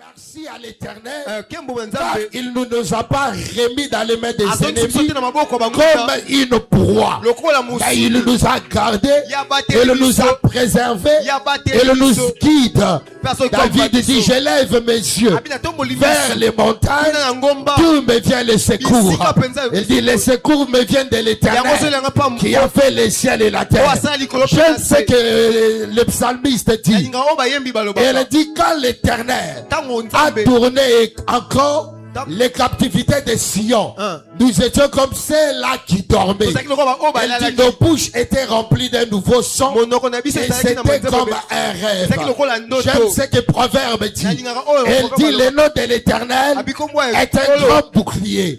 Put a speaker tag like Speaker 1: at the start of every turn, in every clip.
Speaker 1: Merci à l'Éternel, car il ne nous a pas remis dans les mains des ennemis comme une proie. Mais il nous a gardés, il nous a préservés, il nous guide. David dit, je lève mes yeux vers les montagnes, d'où me vient le secours. Il dit, les secours me viennent de l'Éternel qui a fait les ciels et la terre. Je sais que le psalmiste dit, il dit, quand l'Éternel a tourné encore les captivités de Sion, nous étions comme ceux-là qui dormaient. Elle dit, nos bouches étaient remplies d'un nouveau son et c'était comme un rêve. J'aime ce que Proverbe dit. Elle dit, le nom de l'Éternel est un grand bouclier.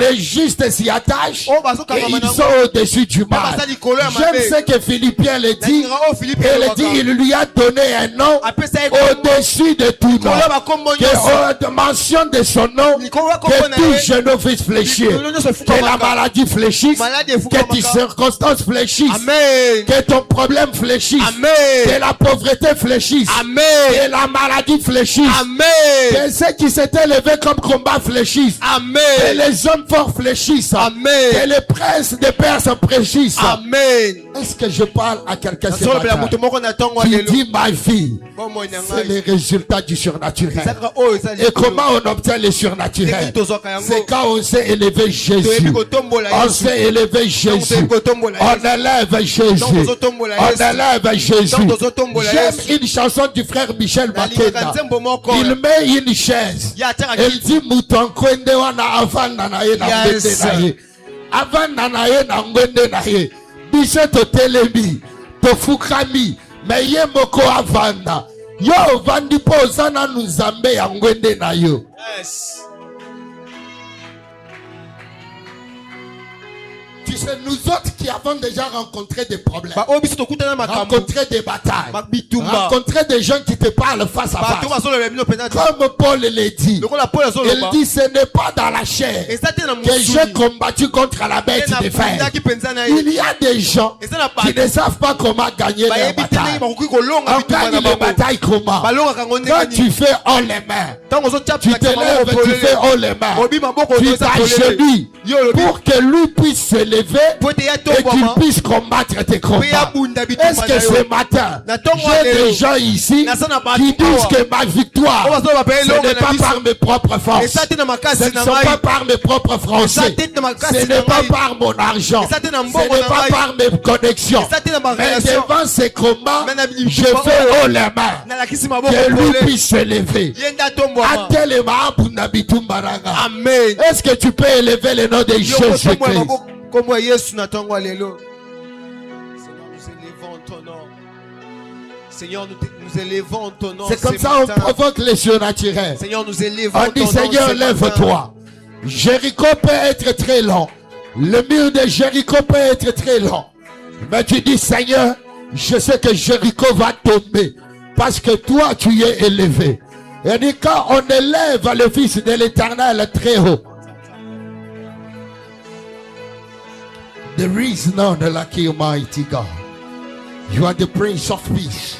Speaker 1: Les justes s'y attachent et ils sont au-dessus du mal. J'aime ce que Philippiens le dit. Elle dit, il lui a donné un nom au-dessus de tout nom. Que mentionne de son nom, que tout genou puisse fléchir, que la maladie fléchisse, que tes circonstances fléchissent, que ton problème fléchisse, que la pauvreté fléchisse, que la maladie fléchisse, que ceux qui s'étaient levés comme combat fléchissent, que les hommes forts fléchissent, que les princes des Perses fléchissent. Est-ce que je parle à quelqu'un qui dit ma vie, c'est le résultat du surnaturel? Et comment on obtient le surnaturel? C'est quand on s'est élevé Jésus. On s'est élevé Jésus. On élève Jésus. On élève Jésus. J'aime une chanson du frère Michel Makena. Il met une chaise. Il dit Moutonkwende wana avanda na ye na ngwende na ye. Avanda na ye na ngwende na ye. Biso to telemi. To fukami. Me ye moko avanda. Yo vandi po zana nuzambe ya ngwende na yo. Yes. Tu sais, nous autres qui avons déjà rencontré des problèmes, rencontré des batailles, rencontré des gens qui te parlent face à face, comme Paul le dit, il dit, ce n'est pas dans la chair que j'ai combattu contre la bête de fer. Il y a des gens qui ne savent pas comment gagner les batailles. On gagne les batailles comment? Quand tu fais haut les mains, tu te lèves, tu fais haut les mains, tu t'agenouilles pour que lui puisse se lever et qu'il puisse combattre tes combats. Est-ce que ce matin, j'ai des gens ici qui disent que ma victoire, ce n'est pas par mes propres forces, ce ne sont pas par mes propres français, ce n'est pas par mon argent, ce n'est pas par mes connexions, mais devant ces combats, je fais haut les mains, que lui puisse se lever. Amen. Est-ce que tu peux élever le nom de Jésus-Christ?
Speaker 2: Seigneur, nous élevons ton nom.
Speaker 1: C'est comme ça on provoque les surnaturels.
Speaker 2: Seigneur, nous élevons
Speaker 1: on dit, Seigneur, lève-toi. Jéricho peut être très long. Le mur de Jéricho peut être très long. Mais tu dis, Seigneur, je sais que Jéricho va tomber. Parce que toi, tu es élevé. Et dit, quand on élève le Fils de l'Éternel très haut, there is none like you, mighty God. You are the Prince of Peace.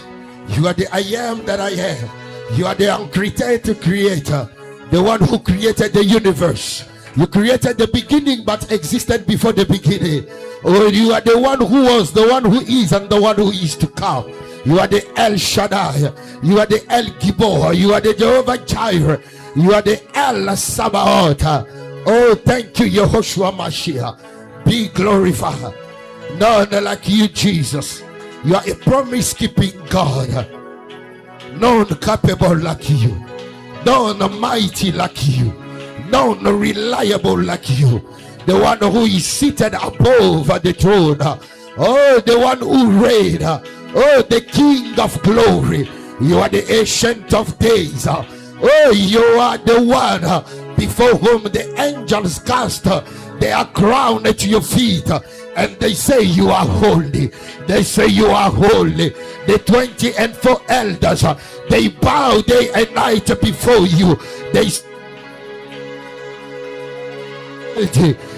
Speaker 1: You are the I am that I am. You are the uncreated creator. The one who created the universe. You created the beginning but existed before the beginning. Oh, you are the one who was, the one who is, and the one who is to come. You are the El Shaddai. You are the El Gibor. You are the Jehovah Jireh. You are the El Sabaoth. Oh, thank you, Yehoshua Mashiach. Be glorified. None like you, Jesus. You are a promise-keeping God. None capable like you. None mighty like you. None reliable like you. The one who is seated above the throne. Oh, the one who reigns. Oh, the King of glory. You are the Ancient of Days. Oh, you are the one before whom the angels cast their crown at your feet, and they say you are holy. They say you are holy. The 24 elders, they bow day and night before you.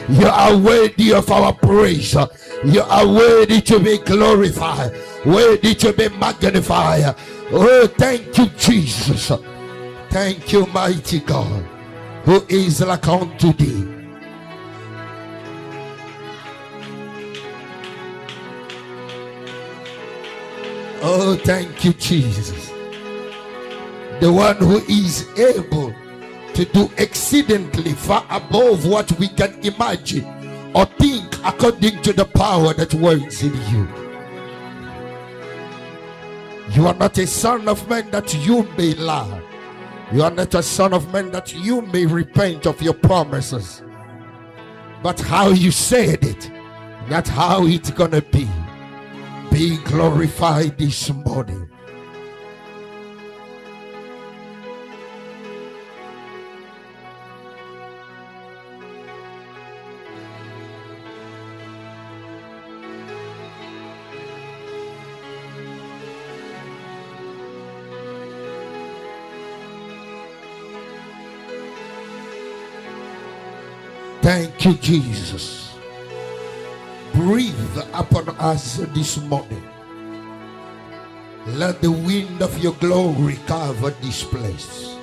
Speaker 1: You are worthy of our praise. You are worthy to be glorified, worthy to be magnified. Oh, thank you, Jesus. Thank you, mighty God, who is like unto thee. Oh, thank you, Jesus. The one who is able to do exceedingly far above what we can imagine or think, according to the power that works in you. You are not a son of man that you may lie. You are not a son of man that you may repent of your promises. But how you said it, that's how it's gonna be. Be glorified this morning. Thank you, Jesus. Breathe upon us this morning. Let the wind of your glory cover this place.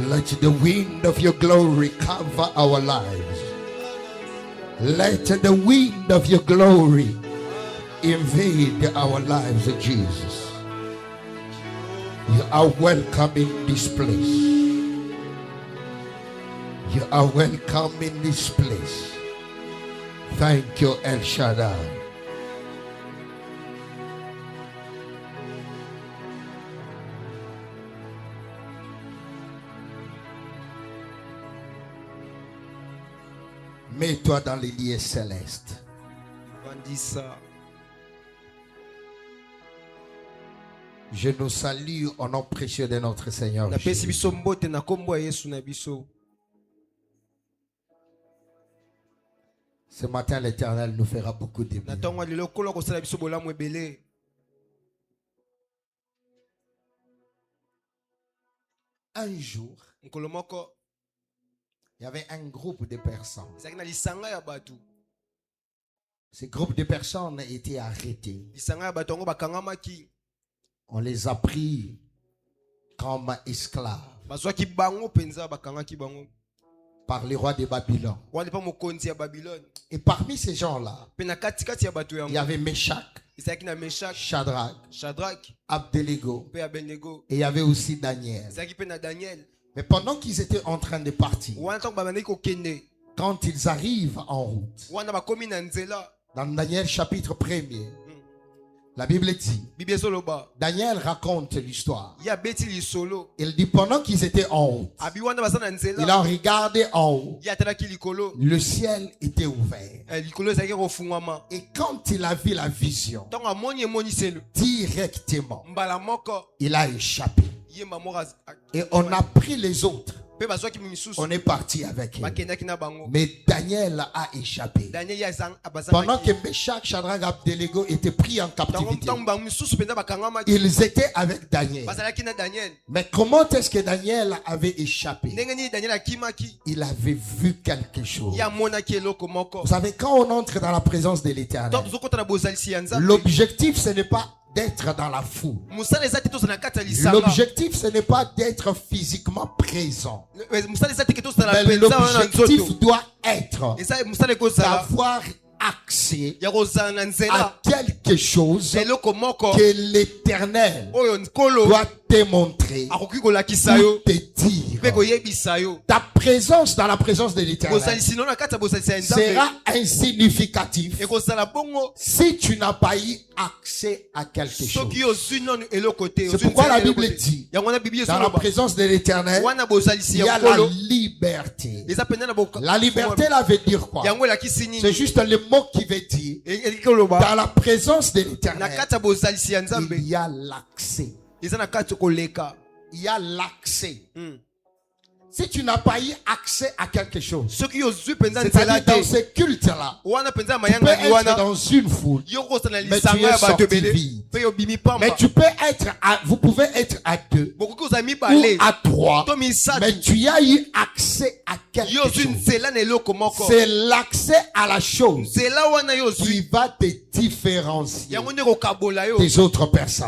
Speaker 1: Let the wind of your glory cover our lives. Let the wind of your glory invade our lives, Jesus. You are welcome in this place. You are welcome in this place. Thank you, El Shaddai. Mets-toi dans les lieux célestes. Je nous salue au nom précieux de notre Seigneur Jésus. Ce matin, l'Éternel nous fera beaucoup de bien. Un jour, il y avait un groupe de personnes. Ce groupe de personnes a été arrêté. On les a pris comme esclaves par les rois de Babylone. Et parmi ces gens-là, il y avait Meshach, Shadrach, Abednego, et il y avait aussi Daniel. Mais pendant qu'ils étaient en train de partir, quand ils arrivent en route, dans Daniel chapitre 1er, la Bible dit, Daniel raconte l'histoire. Il dit pendant qu'ils étaient en route, il a regardé en haut. Le ciel était ouvert. Et quand il a vu la vision, directement, il a échappé. Et on a pris les autres. On est parti avec eux. Mais Daniel a échappé. Pendant que Meshach, Shadrach, Abednego étaient pris en captivité, ils étaient avec Daniel. Mais comment est-ce que Daniel avait échappé? Il avait vu quelque chose. Vous savez, quand on entre dans la présence de l'Éternel, l'objectif ce n'est pas d'être dans la foule. L'objectif ce n'est pas d'être physiquement présent. Mais l'objectif doit être d'avoir accès à quelque chose que l'Éternel doit démontrer ou te dire. Ta présence dans la présence de l'Éternel sera insignificatif si tu n'as pas eu accès à quelque chose. C'est pourquoi la Bible dit, dans la présence de l'Éternel, il y a la liberté. La liberté, là, veut dire quoi? C'est juste le mot qui veut dire, dans la présence de l'Éternel, il y a l'accès. Il y a l'accès. Si tu n'as pas eu accès à quelque chose, c'est-à-dire dans ce culte-là, tu peux être dans une foule, mais tu es sorti vide. Mais tu peux être vous pouvez être à deux ou à trois, mais tu as eu accès à quelque chose. C'est l'accès à la chose qui va te différencier des autres personnes.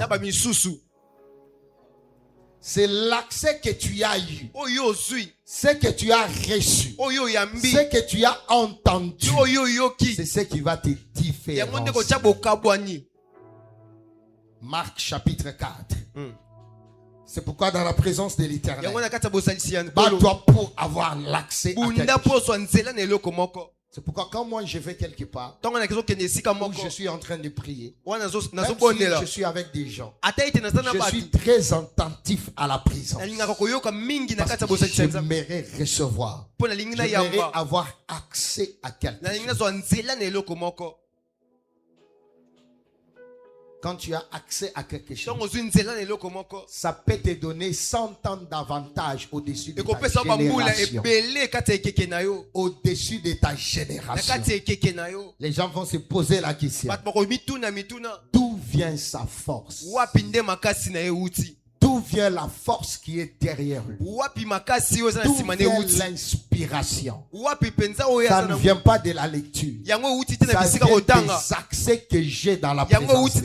Speaker 1: C'est l'accès que tu as eu. Ce que tu as reçu. Ce que tu as entendu. C'est ce qui va te différencier. Marc chapitre 4. C'est pourquoi dans la présence de l'Éternel, bats-toi pour avoir l'accès à quelque chose. C'est pourquoi quand moi je vais quelque part, où je suis en train de prier, même si je suis avec des gens, je suis très attentif à la présence. Parce que j'aimerais recevoir, j'aimerais avoir accès à quelque chose. Quand tu as accès à quelque chose, ça peut te donner 100 ans d'avantage au-dessus de ta génération. Au-dessus de ta génération. Les gens vont se poser la question. D'où vient sa force? D'où vient la force qui est derrière lui? D'où vient l'inspiration? Ça ne vient pas de la lecture. Ça vient des accès que j'ai dans la présence.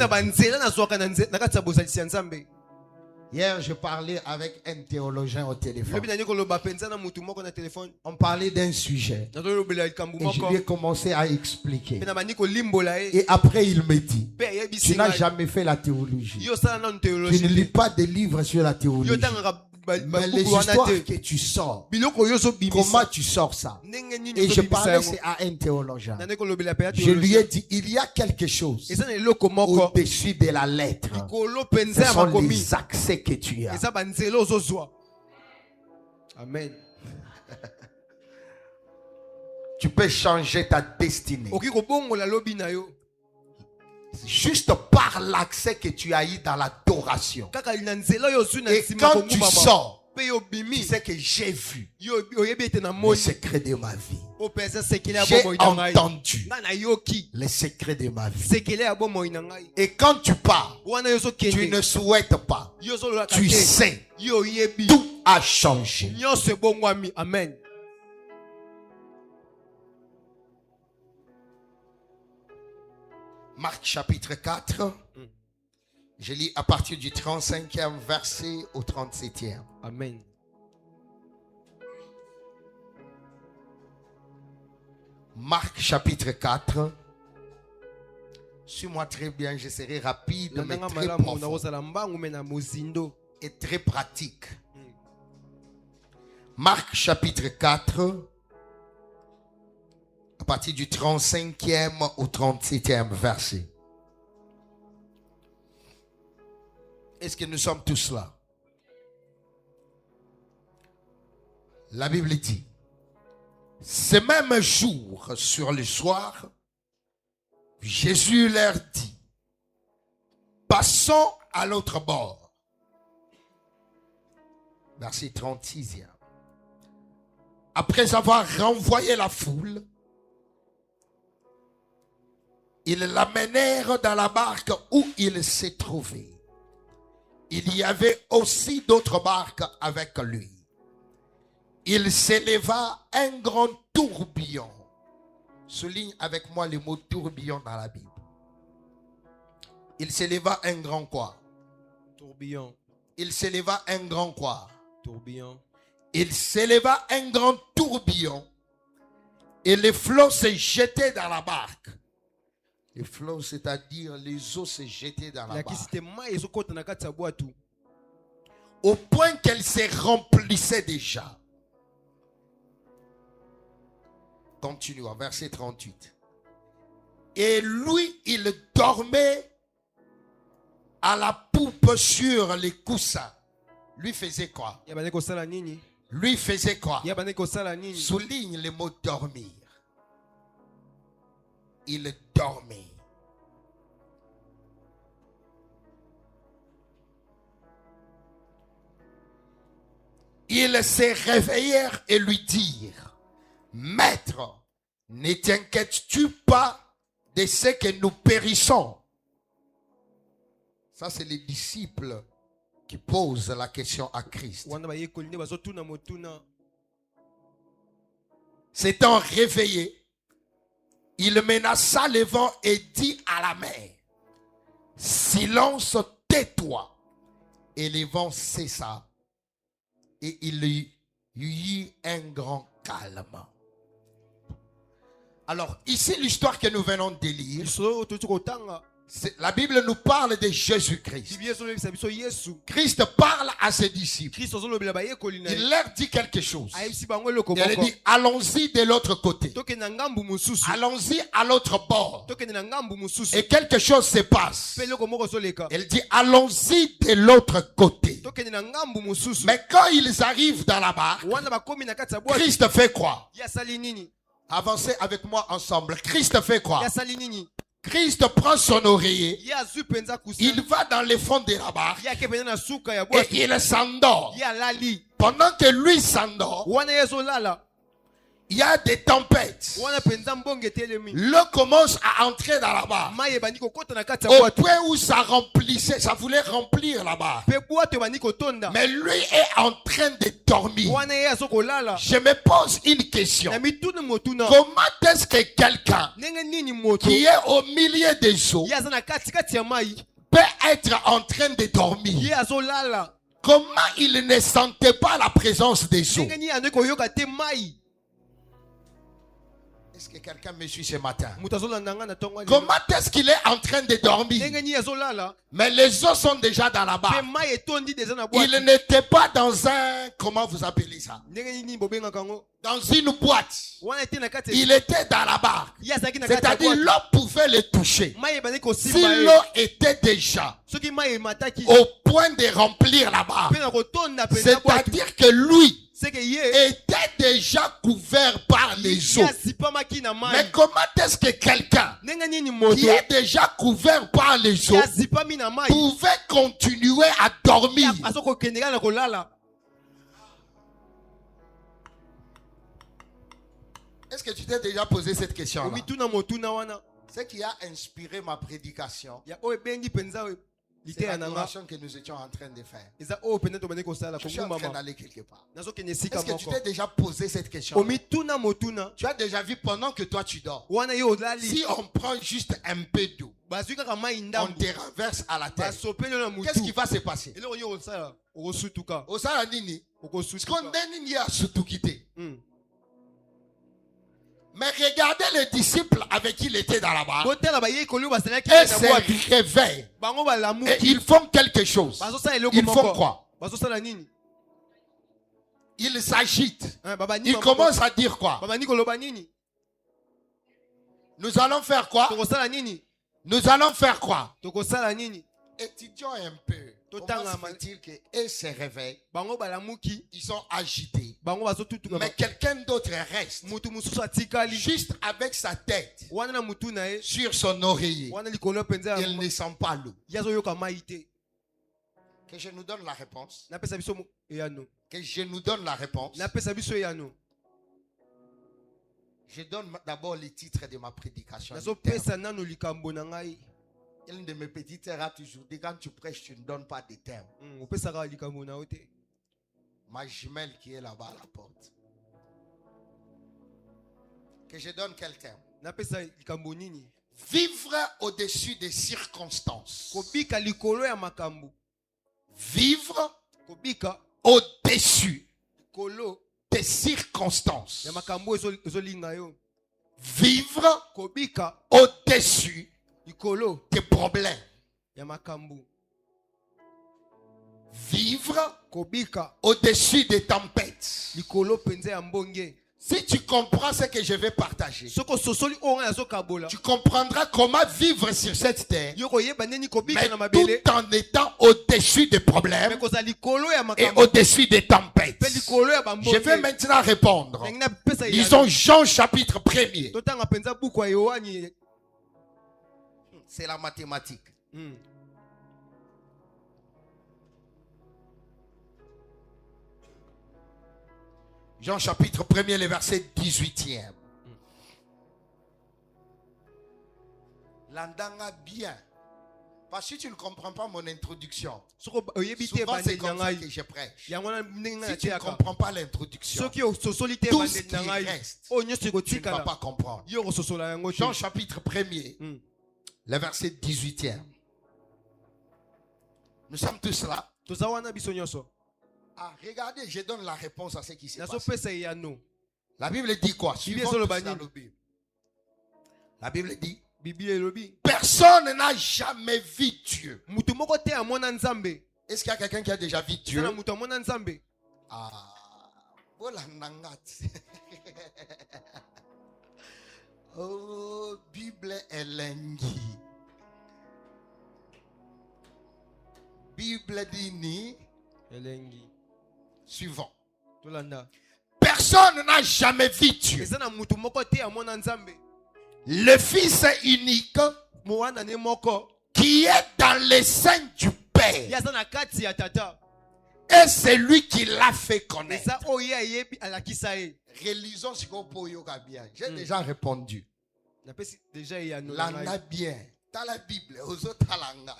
Speaker 1: Hier, je parlais avec un théologien au téléphone. On parlait d'un sujet. Et je lui ai commencé à expliquer. Et après, il me dit, tu n'as jamais fait la théologie. Tu ne lis pas de livres sur la théologie. Mais les histoires que tu sors, comment tu sors ça? Et je parlais à un théologien. Je lui ai dit, il y a quelque chose au-dessus de la lettre. Ce sont les accès que tu as. Amen. Tu peux changer ta destinée. Juste par l'accès que tu as eu dans l'adoration. Et quand tu sors, tu sais que j'ai vu le secret de ma vie. J'ai entendu le secret de ma vie. Et quand tu pars, tu ne souhaites pas. Tu sais, tout a changé. Amen. Marc chapitre 4, je lis à partir du 35e verset au 37e. Amen. Marc chapitre 4. Suis-moi très bien, je serai rapide, mais très profond et très pratique. Marc chapitre 4. À partir du 35e au 37e verset. Est-ce que nous sommes tous là? La Bible dit, ce même jour, sur le soir, Jésus leur dit, passons à l'autre bord. Verset 36e. Après avoir renvoyé la foule, ils l'amenèrent dans la barque où il s'est trouvé. Il y avait aussi d'autres barques avec lui. Il s'éleva un grand tourbillon. Souligne avec moi le mot tourbillon dans la Bible. Il s'éleva un grand quoi? Tourbillon. Il s'éleva un grand quoi? Tourbillon. Il s'éleva un grand tourbillon. Et les flots se jetaient dans la barque. Les flots, c'est-à-dire les eaux se jetaient dans la barque. Au point qu'elle se remplissait déjà. Continuons, verset 38. Et lui, il dormait à la poupe sur les coussins. Lui faisait quoi? Lui faisait quoi? Souligne le mot dormir. Il dormait. Ils se réveillèrent et lui dirent, Maître, ne t'inquiètes-tu pas de ce que nous périssons? Ça, c'est les disciples qui posent la question à Christ. S'étant réveillé, il menaça le vent et dit à la mer, silence, tais-toi. Et le vent cessa Et il y eut un grand calme. Alors, ici, l'histoire que nous venons de lire, la Bible nous parle de Jésus-Christ. Christ parle à ses disciples. Il leur dit quelque chose. Il leur dit, allons-y de l'autre côté. Allons-y à l'autre bord. Et quelque chose se passe. Il dit, allons-y de l'autre côté. Mais quand ils arrivent dans la barque, Christ fait quoi? Avancez avec moi ensemble. Christ fait quoi? Christ prend son oreiller, il va dans le fond de la barque et il s'endort. Pendant que lui s'endort, il y a des tempêtes. L'eau commence à entrer dans la barque au point où ça remplissait, ça voulait remplir la barque. Mais lui est en train de dormir. Je me pose une question. Comment est-ce que quelqu'un qui est au milieu des eaux peut être en train de dormir? Comment il ne sentait pas la présence des eaux? Est-ce que quelqu'un me suit ce matin? Comment est-ce qu'il est en train de dormir? Mais les eaux sont déjà dans la barque. Il n'était pas dans un... Comment vous appelez ça? Dans une boîte. Il était dans la barque. C'est-à-dire l'eau pouvait le toucher. Si l'eau était déjà au point de remplir la barque, c'est-à-dire que lui était déjà couvert par les eaux. Mais comment est-ce que quelqu'un qui est déjà couvert par les eaux pouvait continuer à dormir? Est-ce que tu t'es déjà posé cette question-là? Ce qui a inspiré ma prédication, c'est l'adoration que nous étions en train de faire. Je suis en train d'aller quelque part. Est-ce que tu t'es déjà posé cette question? Tu as déjà vu pendant que toi tu dors, si on prend juste un peu d'eau, on te renverse à la tête, qu'est-ce qui va se passer? Mais regardez les disciples avec qui il était dans la barque. Et se réveillent. Et ils font quelque chose. Ils font quoi? Ils s'agitent. Ils commencent à dire quoi? Nous allons faire quoi? Nous allons faire quoi? Étudions un peu. Comment se fait-il qu'ils se réveillent? Ils sont agités. Mais quelqu'un d'autre reste juste avec sa tête sur son oreiller. Il ne sent pas l'eau. Que je nous donne la réponse. Que je nous donne la réponse. Je donne d'abord le titre de ma prédication. Une de mes petites sœurs a toujours dit, quand tu prêches, tu ne donnes pas de termes. Ma jumelle qui est là-bas à la porte. Que je donne quel terme? Vivre au-dessus des circonstances. Vivre au-dessus des circonstances. Vivre au-dessus des problèmes. Vivre au-dessus des tempêtes. Si tu comprends ce que je vais partager, tu comprendras comment vivre sur cette terre, mais tout en étant au-dessus des problèmes et au-dessus des tempêtes. Je vais maintenant répondre. Lisons Jean chapitre 1er. C'est la mathématique. Jean chapitre 1er, le verset 18e. L'andanga bien. Parce que si tu ne comprends pas mon introduction, souvent c'est comme ça que je prêche. Si tu ne comprends pas l'introduction, tout ce qui reste, tu ne vas pas comprendre. Jean chapitre 1er, le verset 18e. Nous sommes tous là. Ah, regardez, je donne la réponse à ce qui s'est
Speaker 2: Na
Speaker 1: passé.
Speaker 2: sopesa ya no.
Speaker 1: La Bible dit quoi? Suivons
Speaker 2: sur le
Speaker 1: tout ça
Speaker 2: banni.
Speaker 1: dans la Bible. La Bible dit,
Speaker 2: Bible elobi.
Speaker 1: personne n'a jamais vu Dieu.
Speaker 2: Mutu moko te amona nzambe.
Speaker 1: Est-ce qu'il y a quelqu'un qui a déjà vu Dieu?
Speaker 2: Sana mutu amona nzambe.
Speaker 1: Ah, voilà nangat. Oh, Bible elengi. Bible dini.
Speaker 2: Elengi.
Speaker 1: Suivant.
Speaker 2: Tolanda.
Speaker 1: Personne n'a jamais vu Dieu.
Speaker 2: Ezana mutu moko te amona nzambe.
Speaker 1: Le Fils unique
Speaker 2: Moana ne moko.
Speaker 1: qui est dans les seins du Père.
Speaker 2: Yazana kati ya tata.
Speaker 1: Et c'est lui qui l'a fait connaître.
Speaker 2: Eza oya yebi alakisa ye.
Speaker 1: Relisons ce qu'on peut yoga bien. J'ai déjà répondu.
Speaker 2: Napesi déjà ya no.
Speaker 1: Langa bien. Dans la Bible, aux autres talanga.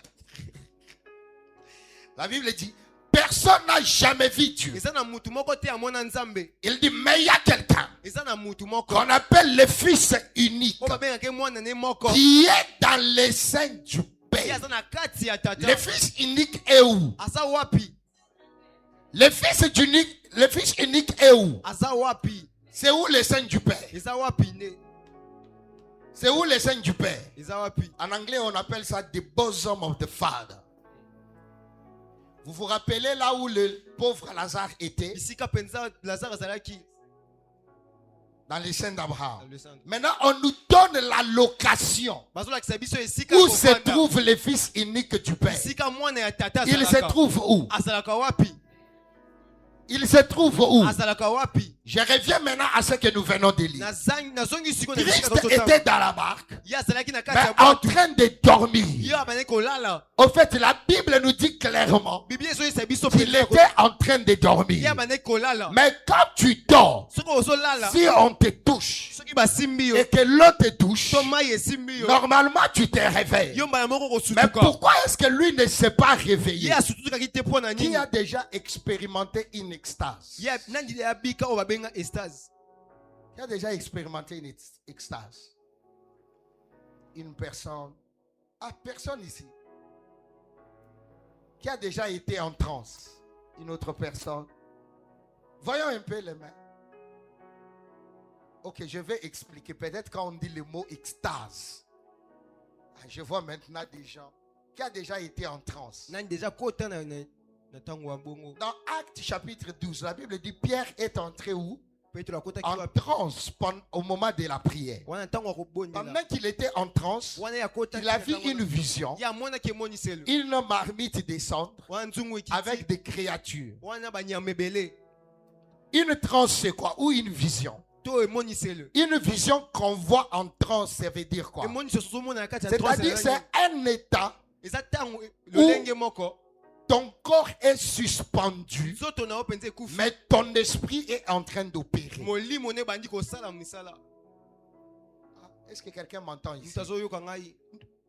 Speaker 1: La Bible dit, personne n'a jamais vu Dieu.
Speaker 2: Ezana mutu moko te amona nzambe.
Speaker 1: Il dit, mais il y a quelqu'un
Speaker 2: Ezana mutu moko.
Speaker 1: qu'on appelle le Fils unique
Speaker 2: Oba benga ke mwana ne moko.
Speaker 1: qui est dans les seins du Père.
Speaker 2: Yazana kati ya tata.
Speaker 1: Le Fils unique est où?
Speaker 2: Asa wapi?
Speaker 1: Le Fils unique est où?
Speaker 2: Asa wapi?
Speaker 1: C'est où les seins du Père?
Speaker 2: Eza wapi ne?
Speaker 1: C'est où les seins du Père?
Speaker 2: Eza wapi?
Speaker 1: En anglais, on appelle ça the bosom of the Father. Vous vous rappelez là où le pauvre Lazare était?
Speaker 2: Isika penza Lazare azalaki.
Speaker 1: Dans les seins d'Abraham.
Speaker 2: Le centre.
Speaker 1: Maintenant, on nous donne la location
Speaker 2: Bazolakisa biso esika
Speaker 1: où se
Speaker 2: kovanda.
Speaker 1: trouve le Fils unique du Père.
Speaker 2: Isika mwana ya tata
Speaker 1: Il se trouve où?
Speaker 2: azalaka wapi?
Speaker 1: Il se trouve où?
Speaker 2: Azalaka wapi?
Speaker 1: Je reviens maintenant à ce que nous venons de lire.
Speaker 2: Nazongi siko na
Speaker 1: Christ
Speaker 2: bisika
Speaker 1: était dans la barque,
Speaker 2: ya azalaki na
Speaker 1: mais
Speaker 2: kati ya
Speaker 1: en
Speaker 2: bwato.
Speaker 1: train de dormir.
Speaker 2: Yo abane kolala.
Speaker 1: Au fait, la Bible nous dit clairement
Speaker 2: Bibi ezoyisa biso
Speaker 1: qu'il
Speaker 2: penza
Speaker 1: était en train de
Speaker 2: ya
Speaker 1: dormir.
Speaker 2: abane kolala.
Speaker 1: Mais quand tu dors,
Speaker 2: Soko ozolala.
Speaker 1: si on te touche
Speaker 2: Soki basimbi yo.
Speaker 1: et que l'eau te touche,
Speaker 2: To mai esimbi yo.
Speaker 1: normalement tu te réveilles.
Speaker 2: Yo mbala moko
Speaker 1: Mais
Speaker 2: kosutuka.
Speaker 1: pourquoi est-ce que lui ne s'est pas réveillé?
Speaker 2: Ye asutukaki te mpo na
Speaker 1: Qui
Speaker 2: nini?
Speaker 1: a déjà expérimenté une extase?
Speaker 2: Ye nandi ya bika o babenga estase.
Speaker 1: Qui a déjà expérimenté une extase? Une personne. Ah, personne ici. Qui a déjà été en transe? Une autre personne. Voyons un peu les mains. Ok, je vais expliquer. Peut-être quand on dit le mot extase. Je vois maintenant des gens qui a déjà été en transe.
Speaker 2: Nani déjà kota na tango wa bongo.
Speaker 1: Dans Actes chapitre 12, la Bible dit Pierre est entré où?
Speaker 2: Petro akota ki
Speaker 1: En
Speaker 2: wa
Speaker 1: transe au moment de la prière.
Speaker 2: wana tango ko bondela.
Speaker 1: Pendant qu'il était en transe,
Speaker 2: Wana ya kota
Speaker 1: il a vu une vision,
Speaker 2: ya mwana ke moni selo.
Speaker 1: une marmite descendre
Speaker 2: Wana nzungu ekiti.
Speaker 1: avec des créatures.
Speaker 2: Wana banyamebele.
Speaker 1: Une transe, c'est quoi? Ou une vision?
Speaker 2: To emoni selo.
Speaker 1: Une vision qu'on voit en transe, ça veut dire quoi?
Speaker 2: Emoni soso mona na kati ya
Speaker 1: C'est-à-dire c'est un état
Speaker 2: eza tango lolenge moko.
Speaker 1: ton corps est suspendu,
Speaker 2: Soto na openze kufi.
Speaker 1: mais ton esprit est en train d'opérer.
Speaker 2: Molimo ne bandi ko sala misala.
Speaker 1: Ah, est-ce que quelqu'un m'entend ici?
Speaker 2: Mutazo yoka ngai.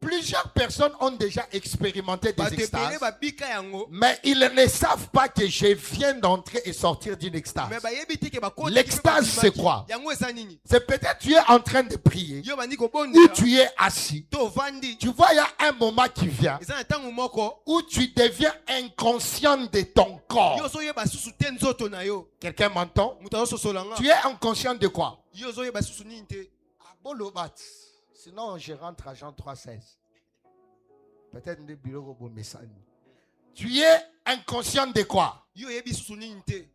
Speaker 1: Plusieurs personnes ont déjà expérimenté des
Speaker 2: Batepele
Speaker 1: extases,
Speaker 2: ba bika yango.
Speaker 1: mais ils ne savent pas que je viens d'entrer et sortir d'une extase.
Speaker 2: Mais ba yebi te ke ba kota.
Speaker 1: L'extase, c'est quoi?
Speaker 2: Yango eza nini?
Speaker 1: C'est peut-être tu es en train de prier
Speaker 2: Yo bandi ko
Speaker 1: ou
Speaker 2: bondela.
Speaker 1: tu es assis.
Speaker 2: To vandi.
Speaker 1: Tu vois, il y a un moment qui vient
Speaker 2: Eza na tango moko.
Speaker 1: où tu deviens inconscient de ton
Speaker 2: Yo
Speaker 1: corps.
Speaker 2: so yeba susu te nzoto na yo.
Speaker 1: Quelqu'un m'entend?
Speaker 2: Mutazo soso langa.
Speaker 1: Tu es inconscient de quoi?
Speaker 2: Yo so yeba susu nini te.
Speaker 1: Ah, bolobat. Sinon, je rentre à Jean 3,16. Peut-être le bureau au message. Tu es inconscient de quoi?
Speaker 2: Yo yebi susu nini te.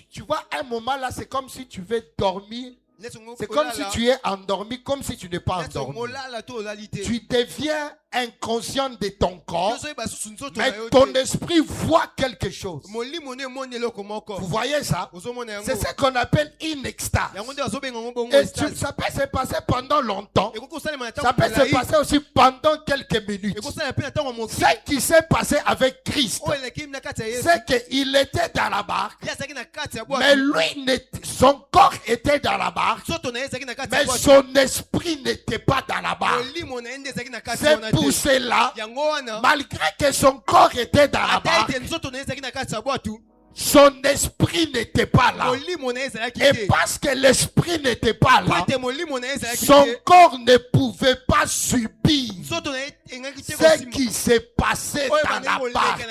Speaker 1: Tu vois, un moment là, c'est comme si tu veux dormir.
Speaker 2: Nesongo
Speaker 1: C'est comme si tu es endormi, comme si tu n'es pas endormi.
Speaker 2: olala to olalite.
Speaker 1: Tu deviens inconscient de ton corps,
Speaker 2: Yo so yeba susu nzoto na
Speaker 1: mais
Speaker 2: yo
Speaker 1: ton
Speaker 2: te.
Speaker 1: esprit voit quelque chose.
Speaker 2: Molimo ne moni eloko moko.
Speaker 1: Vous voyez ça?
Speaker 2: Ozomona yango.
Speaker 1: C'est ce qu'on appelle une extase.
Speaker 2: Yango nde azobenga ngo bongo
Speaker 1: Et
Speaker 2: estase.
Speaker 1: ça peut se passer pendant longtemps.
Speaker 2: Ekoko salema na
Speaker 1: Ça
Speaker 2: tango
Speaker 1: peut se passer aussi pendant quelques minutes.
Speaker 2: Ekoko salema pe na tango moki.
Speaker 1: Ce qui s'est passé avec Christ,
Speaker 2: O eleki na kati ya Yesu.
Speaker 1: c'est qu'il était dans la barque,
Speaker 2: Ya saki na kati ya
Speaker 1: mais
Speaker 2: bwato.
Speaker 1: lui, son corps était dans la barque,
Speaker 2: Soto na ye saki na kati ya
Speaker 1: mais
Speaker 2: bwato.
Speaker 1: son esprit n'était pas dans la barque.
Speaker 2: Molimo na ye nde saki na kati
Speaker 1: C'est
Speaker 2: wana
Speaker 1: pour
Speaker 2: te.
Speaker 1: cela,
Speaker 2: Yango wana.
Speaker 1: malgré que son corps était dans la
Speaker 2: Ata
Speaker 1: barque,
Speaker 2: ete nzoto na ye saki na kati ya bwato.
Speaker 1: son esprit n'était pas là.
Speaker 2: Molimo na ye ezalaki
Speaker 1: Et
Speaker 2: te.
Speaker 1: parce que l'esprit n'était pas
Speaker 2: Po
Speaker 1: là,
Speaker 2: ete molimo na ye ezalaki
Speaker 1: son
Speaker 2: te.
Speaker 1: corps ne pouvait pas subir ce qui s'est passé dans la barque.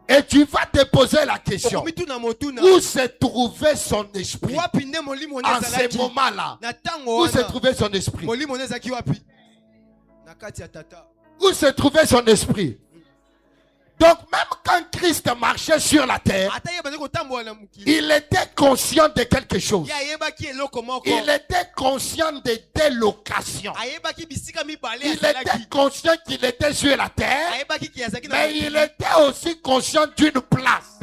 Speaker 1: Et tu vas te poser la question, où se trouvait son esprit en ce moment-là? Où se trouvait son esprit? Où se trouvait son esprit? Donc même quand Christ marchait sur la terre, il était conscient de quelque chose. Il était conscient des délocations. Il était conscient qu'il était sur la terre, mais il était aussi conscient d'une place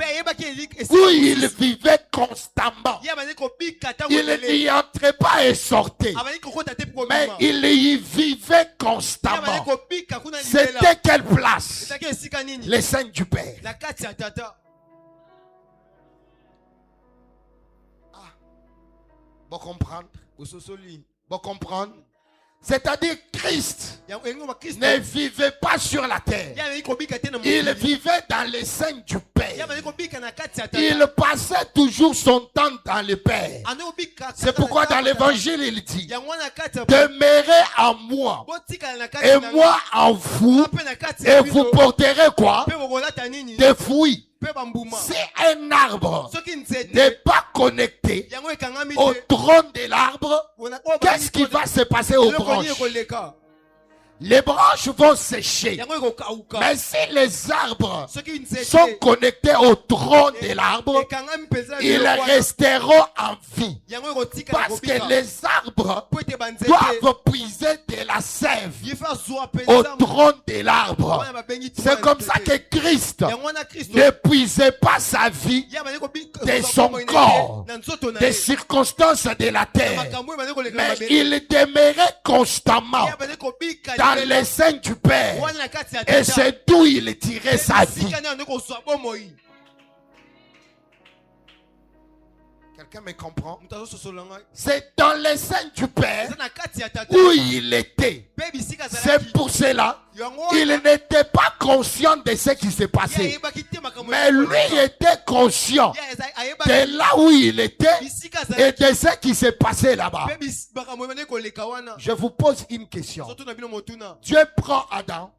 Speaker 1: où il vivait constamment. Il n'y entrait pas et sortait, mais il y vivait constamment. C'était quelle place? Les saints du Père. Vous comprenez? Vous comprenez? C'est-à-dire Christ ne vivait pas sur la terre. Il vivait dans les seins du Père. Il passait toujours son temps dans le Père. C'est pourquoi dans l'évangile il dit, demeurez en moi et moi en vous, et vous porterez quoi? Des fruits. Si un arbre n'est pas connecté au tronc de l'arbre, qu'est-ce qui va se passer aux branches? Les branches vont sécher. Mais si les arbres sont connectés au tronc de l'arbre, ils resteront en vie. Parce que les arbres doivent puiser de la sève au tronc de l'arbre. C'est comme ça que Christ ne puisait pas sa vie de son corps, des circonstances de la terre. Mais il demeurait constamment dans les seins du Père. Et c'est d'où il tirait sa vie. Quelqu'un me comprend? C'est dans les seins du Père où il était. C'est pour cela il n'était pas conscient de ce qui s'est passé. Mais lui était conscient de là où il était et de ce qui s'est passé là-bas. Je vous pose une question. Dieu prend Adam,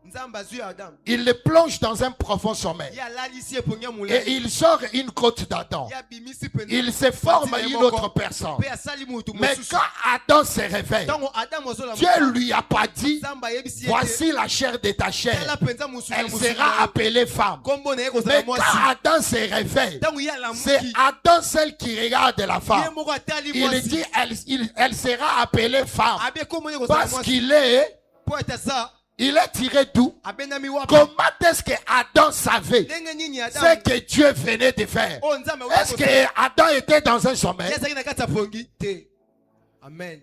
Speaker 1: il le plonge dans un profond sommeil et il sort une côte d'Adam. Il se forme une autre personne. Mais quand Adam se réveille, Dieu lui a pas dit, voici la chair de ta chair, elle sera appelée femme. Mais quand Adam se réveille, c'est Adam celle qui regarde la femme. Il dit elle sera appelée femme parce qu'il est tiré d'où? Comment est-ce que Adam savait ce que Dieu venait de faire? Est-ce que Adam était dans un sommeil? Amen.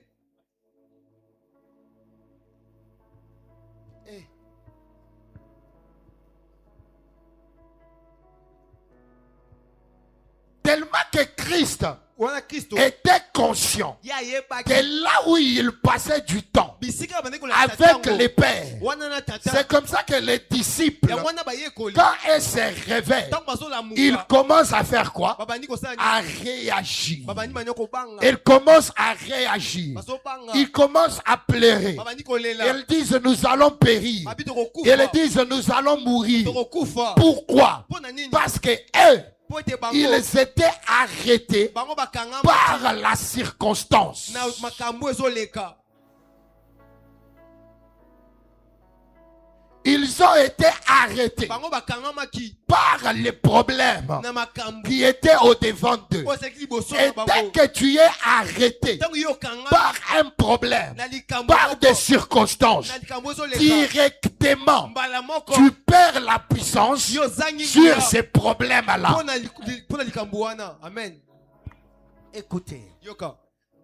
Speaker 1: Tellement que Christ était conscient que là où il passait du temps avec les pères, c'est comme ça que les disciples, quand ils se réveillent, ils commencent à faire quoi? À réagir. Ils commencent à réagir. Ils commencent à pleurer. Ils disent nous allons périr. Ils disent nous allons mourir. Pourquoi? Parce que eux, ils étaient arrêtés par la circonstance. Ils ont été arrêtés par les problèmes qui étaient au devant d'eux. Et dès que tu es arrêté par un problème, par des circonstances, directement, tu perds la puissance sur ces problèmes-là. Écoutez.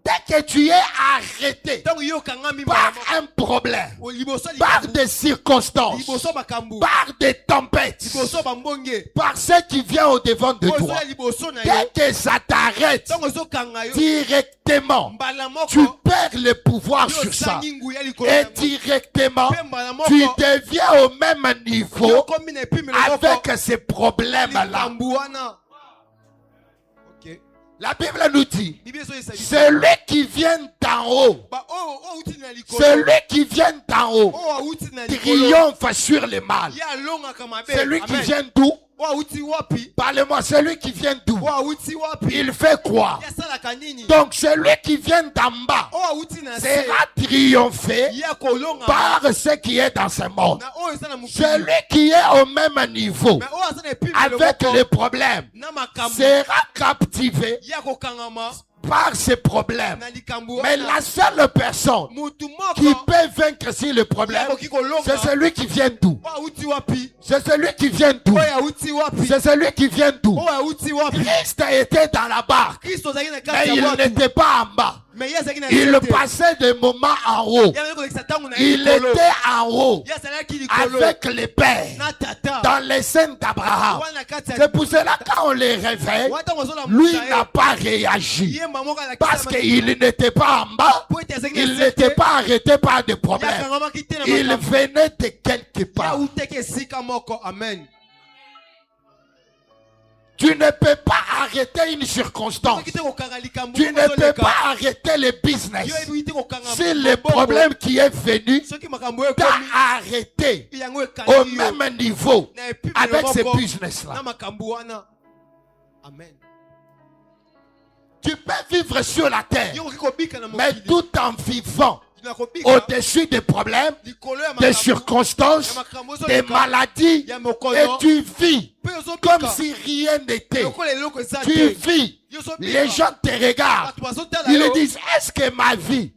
Speaker 1: Dès que tu es arrêté par un problème, par des circonstances, par des tempêtes, par ce qui vient au devant de toi, dès que ça t'arrête, directement, tu perds le pouvoir sur ça. Et directement, tu deviens au même niveau avec ces problèmes-là. La Bible nous dit, celui qui vient d'en haut, celui qui vient d'en haut, triomphe sur le mal. Celui qui vient d'où? Parlez-moi, celui qui vient d'où? Il fait quoi? Donc celui qui vient d'en bas sera triomphé par ce qui est dans ce monde. Celui qui est au même niveau avec les problèmes sera captivé par ces problèmes. Mais la seule personne qui peut vaincre sur le problème, c'est celui qui vient d'où? C'est celui qui vient d'où? C'est celui qui vient d'où? Christ était dans la barque, mais il n'était pas en bas. Il passait des moments en haut. Il était en haut avec les pères dans les scènes d'Abraham. C'est pour cela quand on les réveille, lui n'a pas réagi. Parce qu'il n'était pas en bas. Il n'était pas arrêté par des problèmes. Il venait de quelque part.
Speaker 2: Amen.
Speaker 1: Tu ne peux pas arrêter une circonstance. Tu ne peux pas arrêter le business. Si le problème qui est venu t'a arrêté au même niveau avec ce business-là.
Speaker 2: Amen.
Speaker 1: Tu peux vivre sur la terre, mais tout en vivant au-dessus des problèmes, des circonstances, des maladies, et tu vis comme si rien n'était. Tu vis. Les gens te regardent. Ils disent, est-ce que ma vie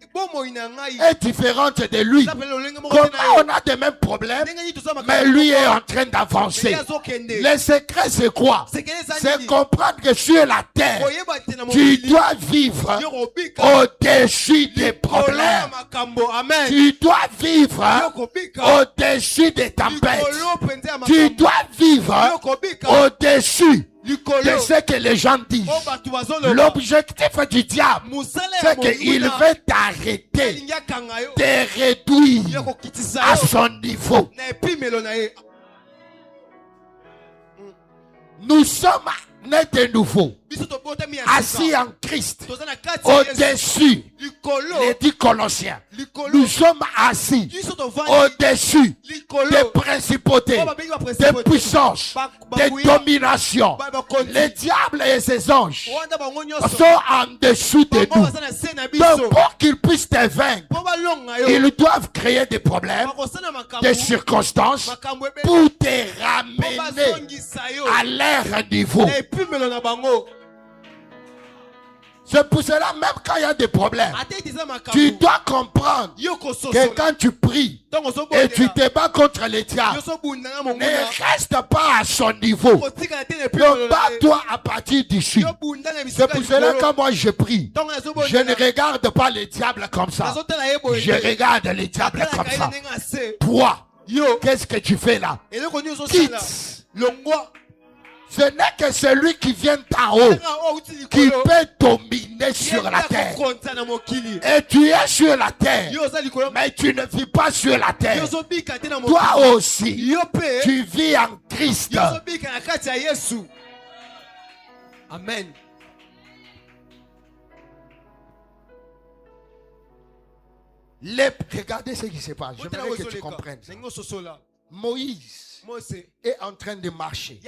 Speaker 1: est différente de lui? Comment on a les mêmes problèmes, mais lui est en train d'avancer? Le secret, c'est quoi? C'est comprendre que sur la terre, tu dois vivre au-dessus des problèmes. Tu dois vivre au-dessus des tempêtes. Tu dois vivre au-dessus de ce que les gens disent. L'objectif du diable, c'est qu'il veut t'arrêter, te réduire à son niveau. Nous sommes nés de nouveau, assis en Christ, au-dessus, les 10 Colossiens. Nous sommes assis au-dessus des principautés, des puissances, des dominations. Le diable et ses anges sont en dessous de nous. Donc pour qu'ils puissent te vaincre, ils doivent créer des problèmes, des circonstances pour te ramener à leur niveau. C'est pour cela, même quand il y a des problèmes, tu dois comprendre que quand tu pries et tu te bats contre les diables, ne reste pas à son niveau. Ne bats-toi à partir d'ici. C'est pour cela que quand moi je prie, je ne regarde pas les diables comme ça. Je regarde les diables comme ça. Toi, qu'est-ce que tu fais là? Quitte. Ce n'est que celui qui vient d'en haut qui peut dominer sur la terre. Et tu es sur la terre, mais tu ne vis pas sur la terre. Toi aussi, tu vis en Christ.
Speaker 2: Amen.
Speaker 1: Regardez ce qui se passe. J'aimerais que tu comprennes ça. Moïse est en train de marcher.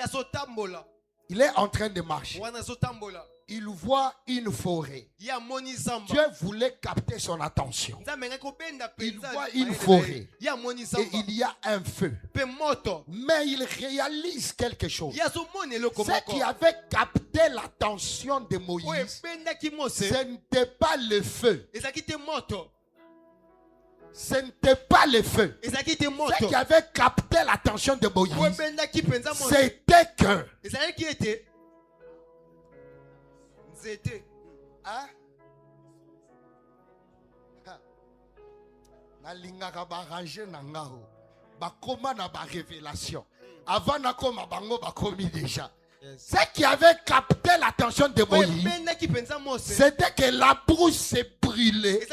Speaker 1: Il est en train de marcher. Il voit une forêt. Dieu voulait capter son attention. Il voit une forêt. Et il y a un feu. Mais il réalise quelque chose. Ce qui avait capté l'attention de Moïse, ce n'était pas le feu. Ce n'était pas le feu. Ce qui avait capté l'attention de Moïse, c'était que avant nakoma bango bakomi déjà. Ce qui avait capté l'attention de Moïse, c'était que la brousse s'est brûlée,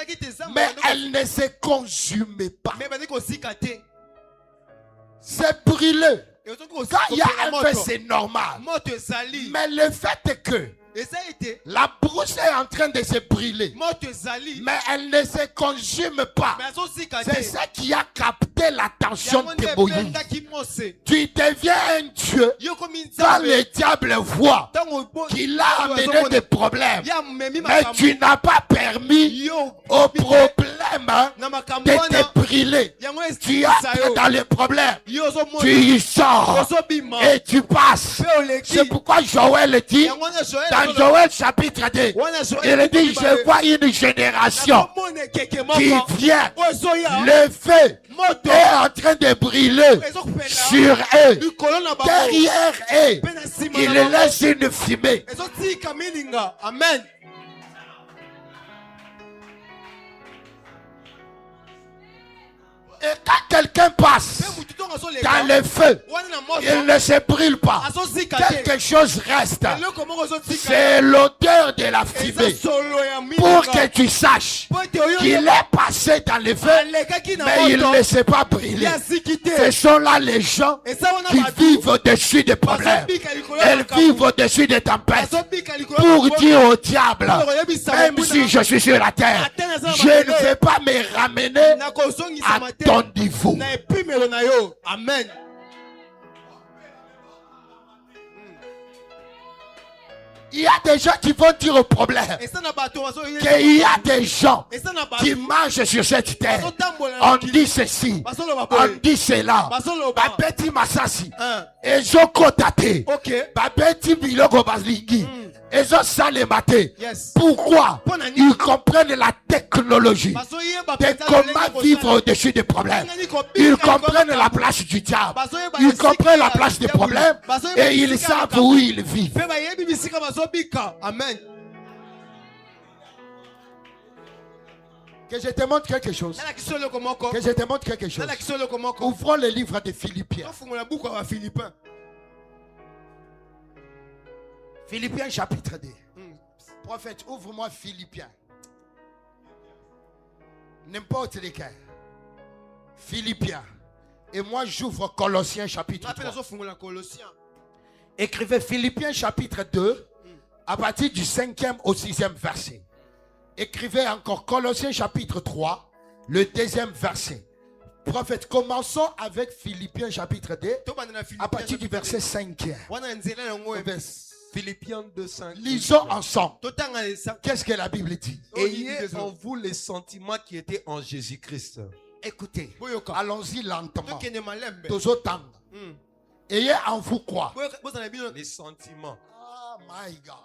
Speaker 1: mais elle ne se consumait pas. C'est brûlé. Quand il y a un feu, c'est normal. Mais le fait que La brousse est en train de se brûler. Mais elle ne se consume pas. C'est ça qui a capté l'attention de Moïse. Tu deviens un Dieu quand le diable voit qu'il a amené des problèmes. Mais tu n'as pas permis au problème de te brûler. Tu entres dans les problèmes. Tu y sors et tu passes. C'est pourquoi Joël dit dans Joël chapitre 2, il dit je vois une génération qui vient, le feu est en train de brûler sur eux, derrière eux, il laisse une fumée.
Speaker 2: Amen.
Speaker 1: Et quand quelqu'un passe dans le feu, il ne se brûle pas. Quelque chose reste. C'est l'odeur de la fumée. Pour que tu saches qu'il est passé dans le feu, mais il ne s'est pas brûlé. Ce sont là les gens qui vivent au-dessus des problèmes. Ils vivent au-dessus des tempêtes. Pour dire au diable, même si je suis sur la terre, je ne vais pas me ramener à ton niveau.
Speaker 2: Amen.
Speaker 1: Il y a des gens qui vont dire au problème qu'il y a des gens qui marchent sur cette terre. On dit ceci, on dit cela. Babeti Masasi, Ezokotate, Babeti Biloko Basligi, Ezosalemate. Pourquoi? Ils comprennent la technologie de comment vivre au-dessus des problèmes. Ils comprennent la place du diable. Ils comprennent la place des problèmes et ils savent où ils vivent.
Speaker 2: Amen.
Speaker 1: Que je te montre quelque chose. Que je te montre quelque chose. Ouvrons le livre de Philippiens. Philippiens chapitre 2. Prophète, ouvre-moi Philippiens. N'importe lesquels. Philippiens. Et moi j'ouvre Colossiens chapitre 3. Écrivez Philippiens chapitre 2 à partir du 5e au 6e verset. Écrivez encore Colossiens chapitre 3, le 2e verset. Prophète, commençons avec Philippiens chapitre 2 à partir du verset 5e.
Speaker 3: Philippiens 2, 5.
Speaker 1: Lisons ensemble. Qu'est-ce que la Bible dit?
Speaker 3: Ayez en vous les sentiments qui étaient en Jésus-Christ.
Speaker 1: Écoutez, allons-y lentement. Ayez en vous quoi?
Speaker 3: Les sentiments.
Speaker 1: Oh my God.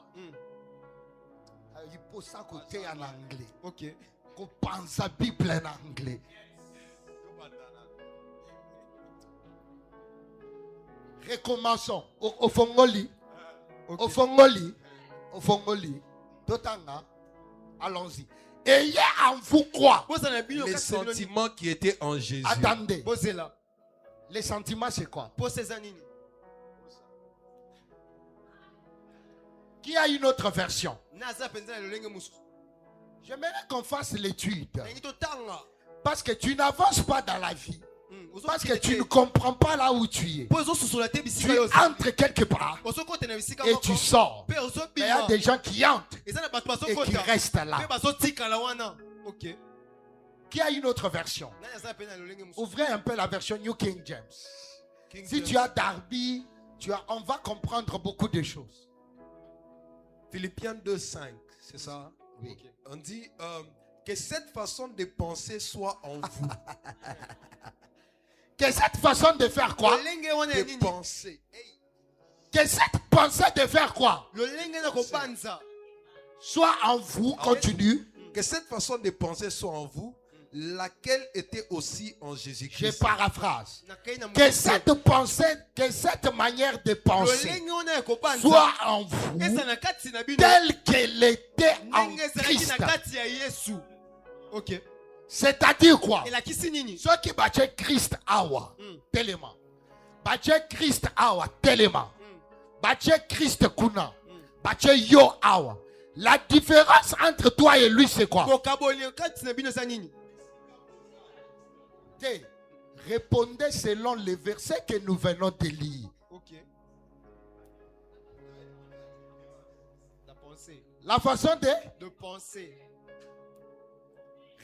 Speaker 1: Il faut ça côté en anglais.
Speaker 2: Ok.
Speaker 1: Qu'on pense à Bible en anglais. Recommençons. Au Fongoli. Au Fongoli. Au Fongoli. Totanga. Allons-y. Ayez en vous quoi?
Speaker 3: Les sentiments qui étaient en Jésus.
Speaker 1: Attendez. Les sentiments, c'est quoi? Qui a une autre version? J'aimerais qu'on fasse l'étude. Parce que tu n'avances pas dans la vie. Parce que tu ne comprends pas là où tu es. Tu entres quelque part et tu sors. Mais il y a des gens qui entrent et qui restent là. Qui a une autre version? Ouvrez un peu la version New King James. Si tu as Darby, on va comprendre beaucoup de choses.
Speaker 3: Philippiens 2, 5, c'est ça?
Speaker 1: Oui.
Speaker 3: Okay. On dit que cette façon de penser soit en vous.
Speaker 1: Que cette façon de faire quoi?
Speaker 3: De penser.
Speaker 1: Que cette pensée de faire quoi? Soit en vous, continue.
Speaker 3: Que cette façon de penser soit en vous, laquelle était aussi en Jésus-Christ.
Speaker 1: Je paraphrase. Que cette pensée, que cette manière de penser soit en vous, telle qu'elle était en Christ.
Speaker 2: Ok.
Speaker 1: C'est-à-dire quoi? Ceux qui battent Christ awa, tellement. Battent Christ awa, tellement. Battent Christ kuna. Battent yo awa. La différence entre toi et lui, c'est quoi? Répondez selon les versets que nous venons de lire.
Speaker 2: Ok. penser.
Speaker 1: La façon
Speaker 2: De penser.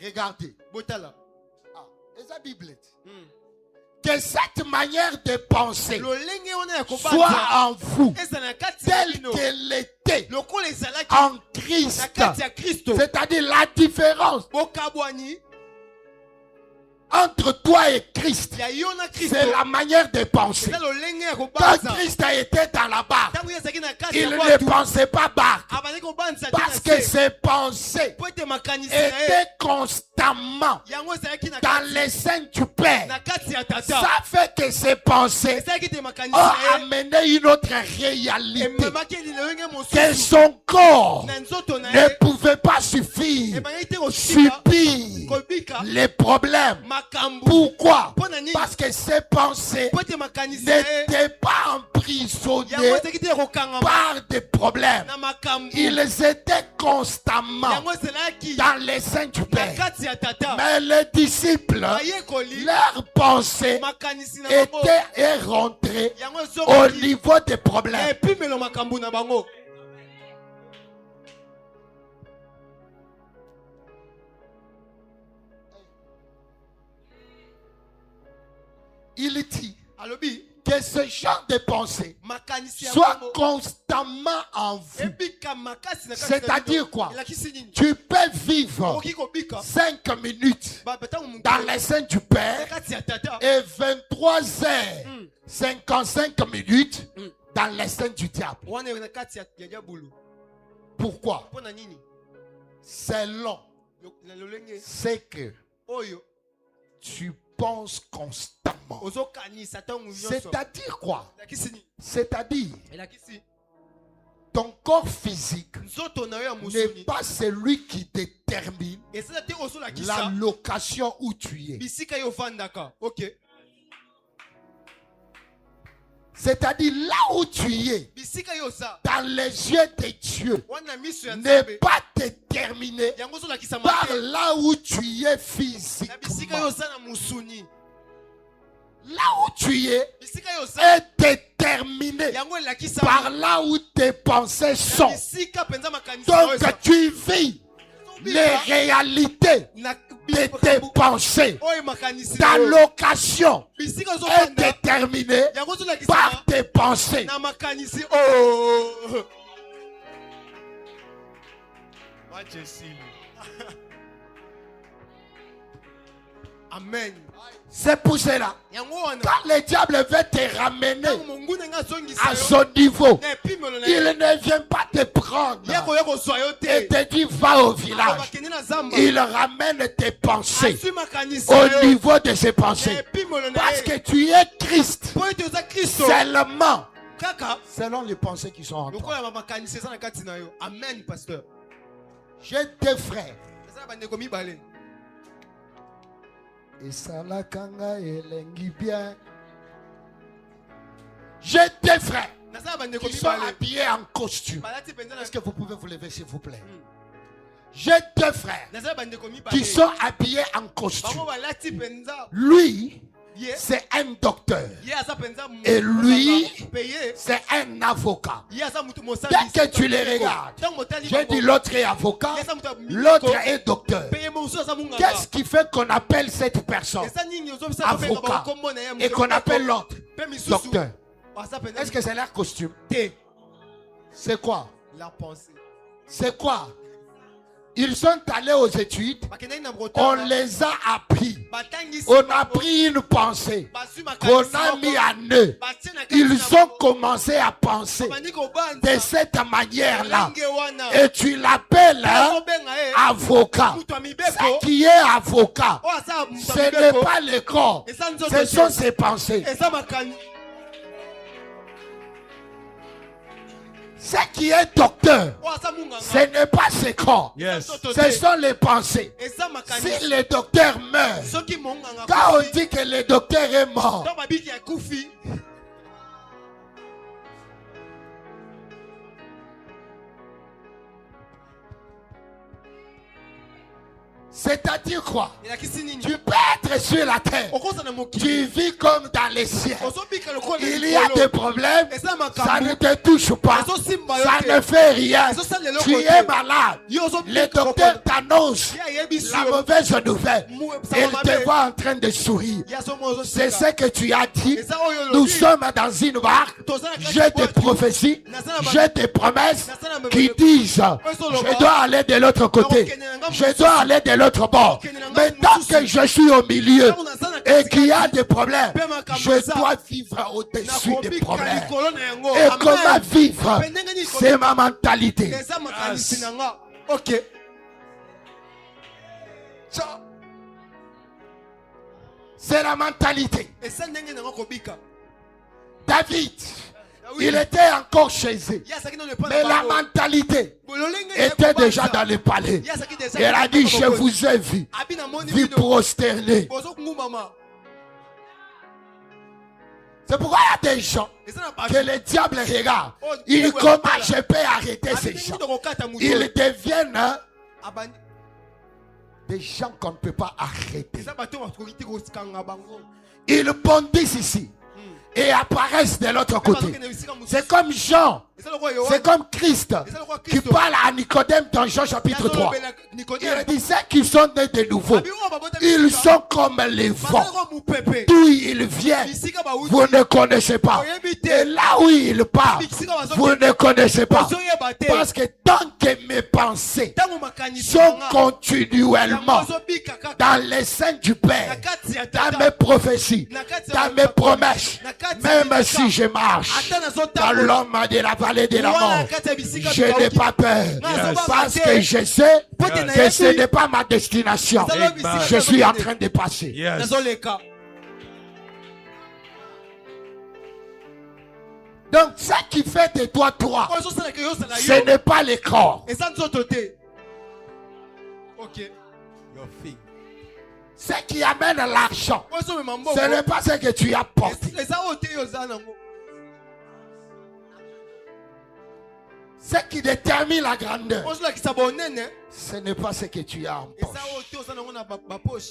Speaker 1: Regardez.
Speaker 2: Botala.
Speaker 1: Ah, et ça Bible. Que cette manière de penser soit en vous telle qu'elle était en Christ. C'est-à-dire la différence entre toi et Christ, c'est la manière de penser. Quand Christ a été dans la barque, il ne pensait pas barque. Parce que ses pensées étaient constamment dans les seins du Père. Ça fait que ses pensées ont amené une autre réalité. Que son corps ne pouvait pas suffire, subir les problèmes. Pourquoi? Parce que ces pensées n'étaient pas emprisonnées par des problèmes. Ils étaient constamment dans les seins du Père. Mais les disciples, leurs pensées étaient rentrées au niveau des problèmes. Il dit que ce genre de pensée soit constamment en vous. C'est-à-dire quoi? Tu peux vivre 5 minutes dans les seins du Père et 23h55 minutes dans les seins du diable. Pourquoi? C'est long. C'est que tu penses constamment. C'est-à-dire quoi? C'est-à-dire ton corps physique n'est pas celui qui détermine la location où tu es. C'est-à-dire là où tu es, dans les yeux de Dieu, n'est pas déterminé par là où tu es physiquement. Là où tu es est déterminé par là où tes pensées sont. Donc tu vis les réalités de tes pensées. Ta location est déterminée par tes pensées.
Speaker 2: Amen.
Speaker 1: C'est pour cela, quand le diable veut te ramener à son niveau, il ne vient pas te prendre et te dire va au village. Il ramène tes pensées au niveau de ses pensées. Parce que tu es Christ seulement selon les pensées qui sont en toi.
Speaker 2: Amen, pasteur.
Speaker 1: J'ai 2 frères. Et ça la kanga elengi bien. J'ai 2 frères qui sont habillés en costume. Est-ce que vous pouvez vous lever s'il vous plaît? J'ai 2 frères qui sont habillés en costume. Lui, c'est un docteur. Et lui, c'est un avocat. Dès que tu les regardes, j'ai dit l'autre est avocat, l'autre est docteur. Qu'est-ce qui fait qu'on appelle cette personne avocat et qu'on appelle l'autre docteur? Est-ce que c'est leur costume? C'est quoi?
Speaker 2: La pensée.
Speaker 1: C'est quoi? Ils sont allés aux études, on les a appris. On a pris une pensée qu'on a mis en eux. Ils ont commencé à penser de cette manière-là. Et tu l'appelles avocat. Ce qui est avocat, ce n'est pas le corps, ce sont ses pensées. Ce qui est docteur, ce n'est pas ses corps, ce sont les pensées. Si le docteur meurt, quand on dit que le docteur est mort, c'est-à-dire quoi? Tu peux être sur la terre, tu vis comme dans les cieux. Il y a des problèmes, ça ne te touche pas, ça ne fait rien. Tu es malade, le docteur t'annonce la mauvaise nouvelle. Il te voit en train de sourire. C'est ce que tu as dit. Nous sommes dans une barque. J'ai des prophéties, j'ai des promesses qui disent je dois aller de l'autre côté, je dois aller de l'autre bord. Mais tant que je suis au milieu et qu'il y a des problèmes, je dois vivre au-dessus des problèmes. Et comment vivre? C'est ma mentalité.
Speaker 2: Ok.
Speaker 1: C'est la mentalité. David, il était encore chez eux, mais la mentalité était déjà dans le palais. Il a dit, je vous ai vu prosterner. C'est pourquoi il y a des gens que le diable regarde. Il dit, comment je peux arrêter ces gens? Ils deviennent des gens qu'on ne peut pas arrêter. Ils bondissent ici et apparaissent de l'autre côté. C'est comme Jean, c'est comme Christ qui parle à Nicodème dans Jean chapitre 3. Il disait qu'ils sont nés de nouveau. Ils sont comme les vents. D'où ils viennent, vous ne connaissez pas. Et là où ils partent, vous ne connaissez pas. Parce que tant que mes pensées sont continuellement dans les seins du Père, dans mes prophéties, dans mes promesses, même si je marche dans l'homme de la vallée de la mort, je n'ai pas peur. Parce que je sais que ce n'est pas ma destination. Je suis en train de passer. Donc, ce qui fait de toi, ce n'est pas le corps. Ce qui amène l'argent, ce n'est pas ce que tu as porté. Ce qui détermine la grandeur, ce n'est pas ce que tu as en poche.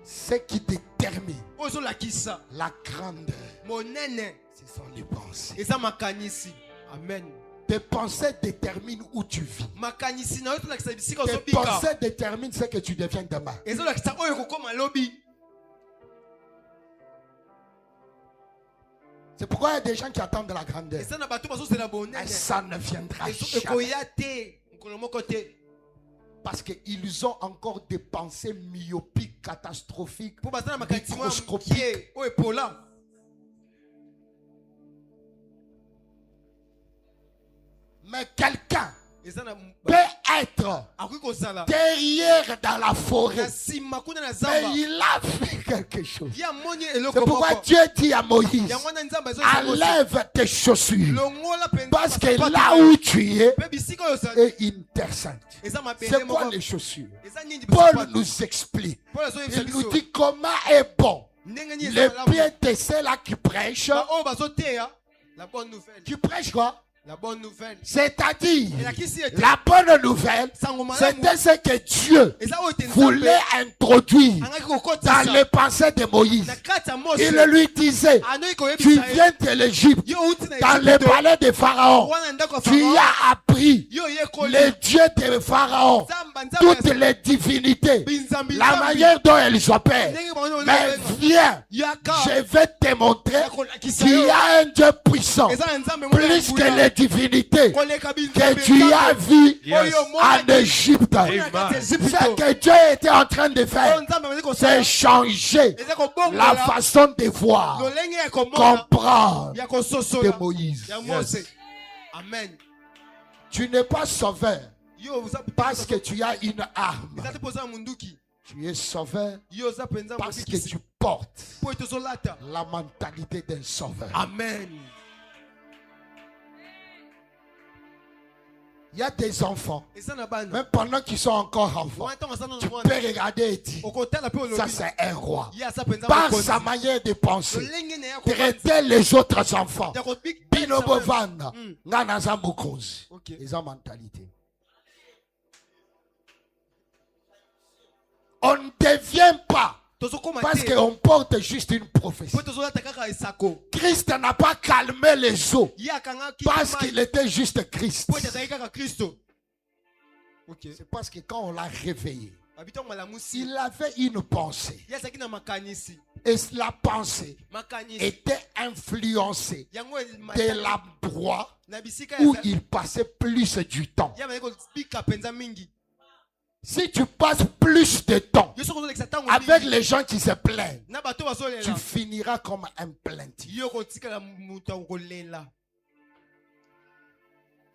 Speaker 1: Ce qui détermine la grandeur, ce sont les pensées.
Speaker 2: Amen.
Speaker 1: Tes pensées déterminent où tu vis. Tes pensées déterminent ce que tu deviens demain. C'est pourquoi il y a des gens qui attendent de la grandeur. Et ça ne viendra jamais. Parce qu'ils ont encore des pensées myopiques, catastrophiques, microscopiques. Mais quelqu'un peut être derrière dans la forêt, mais il a fait quelque chose. C'est pourquoi Dieu dit à Moïse, enlève tes chaussures, parce que là où tu es est une terre sainte. C'est quoi les chaussures? Paul nous explique. Il nous dit comment est bon le pied de ceux-là qui prêchent. Qui prêchent quoi?
Speaker 2: La bonne nouvelle.
Speaker 1: C'est-à-dire, la bonne nouvelle, c'était ce que Dieu voulait introduire dans les pensées de Moïse. Il lui disait, tu viens de l'Égypte, dans le palais de Pharaon. Tu as appris les dieux de Pharaon, toutes les divinités, la manière dont elles s'opèrent. Mais viens, je vais te montrer qu'il y a un Dieu puissant, plus que les divinités que tu as vu en Égypte. Ce que Dieu était en train de faire, c'est changer la façon de voir, comprendre de Moïse.
Speaker 2: Amen.
Speaker 1: Tu n'es pas sauveur parce que tu as une arme. Tu es sauveur parce que tu portes la mentalité d'un sauveur.
Speaker 2: Amen.
Speaker 1: Il y a des enfants, même pendant qu'ils sont encore enfants, tu peux regarder et dire, ça c'est un roi. Par sa manière de penser, traiter les autres enfants. Binobovanda, Nanaza Mukunzi. Ils ont mentalité. On ne devient pas parce qu'on porte juste une prophétie. Christ n'a pas calmé les eaux parce qu'il était juste Christ. C'est parce que quand on l'a réveillé, il avait une pensée. Et la pensée était influencée de l'endroit où il passait plus du temps. Si tu passes plus de temps avec les gens qui se plaignent, tu finiras comme un plaintif.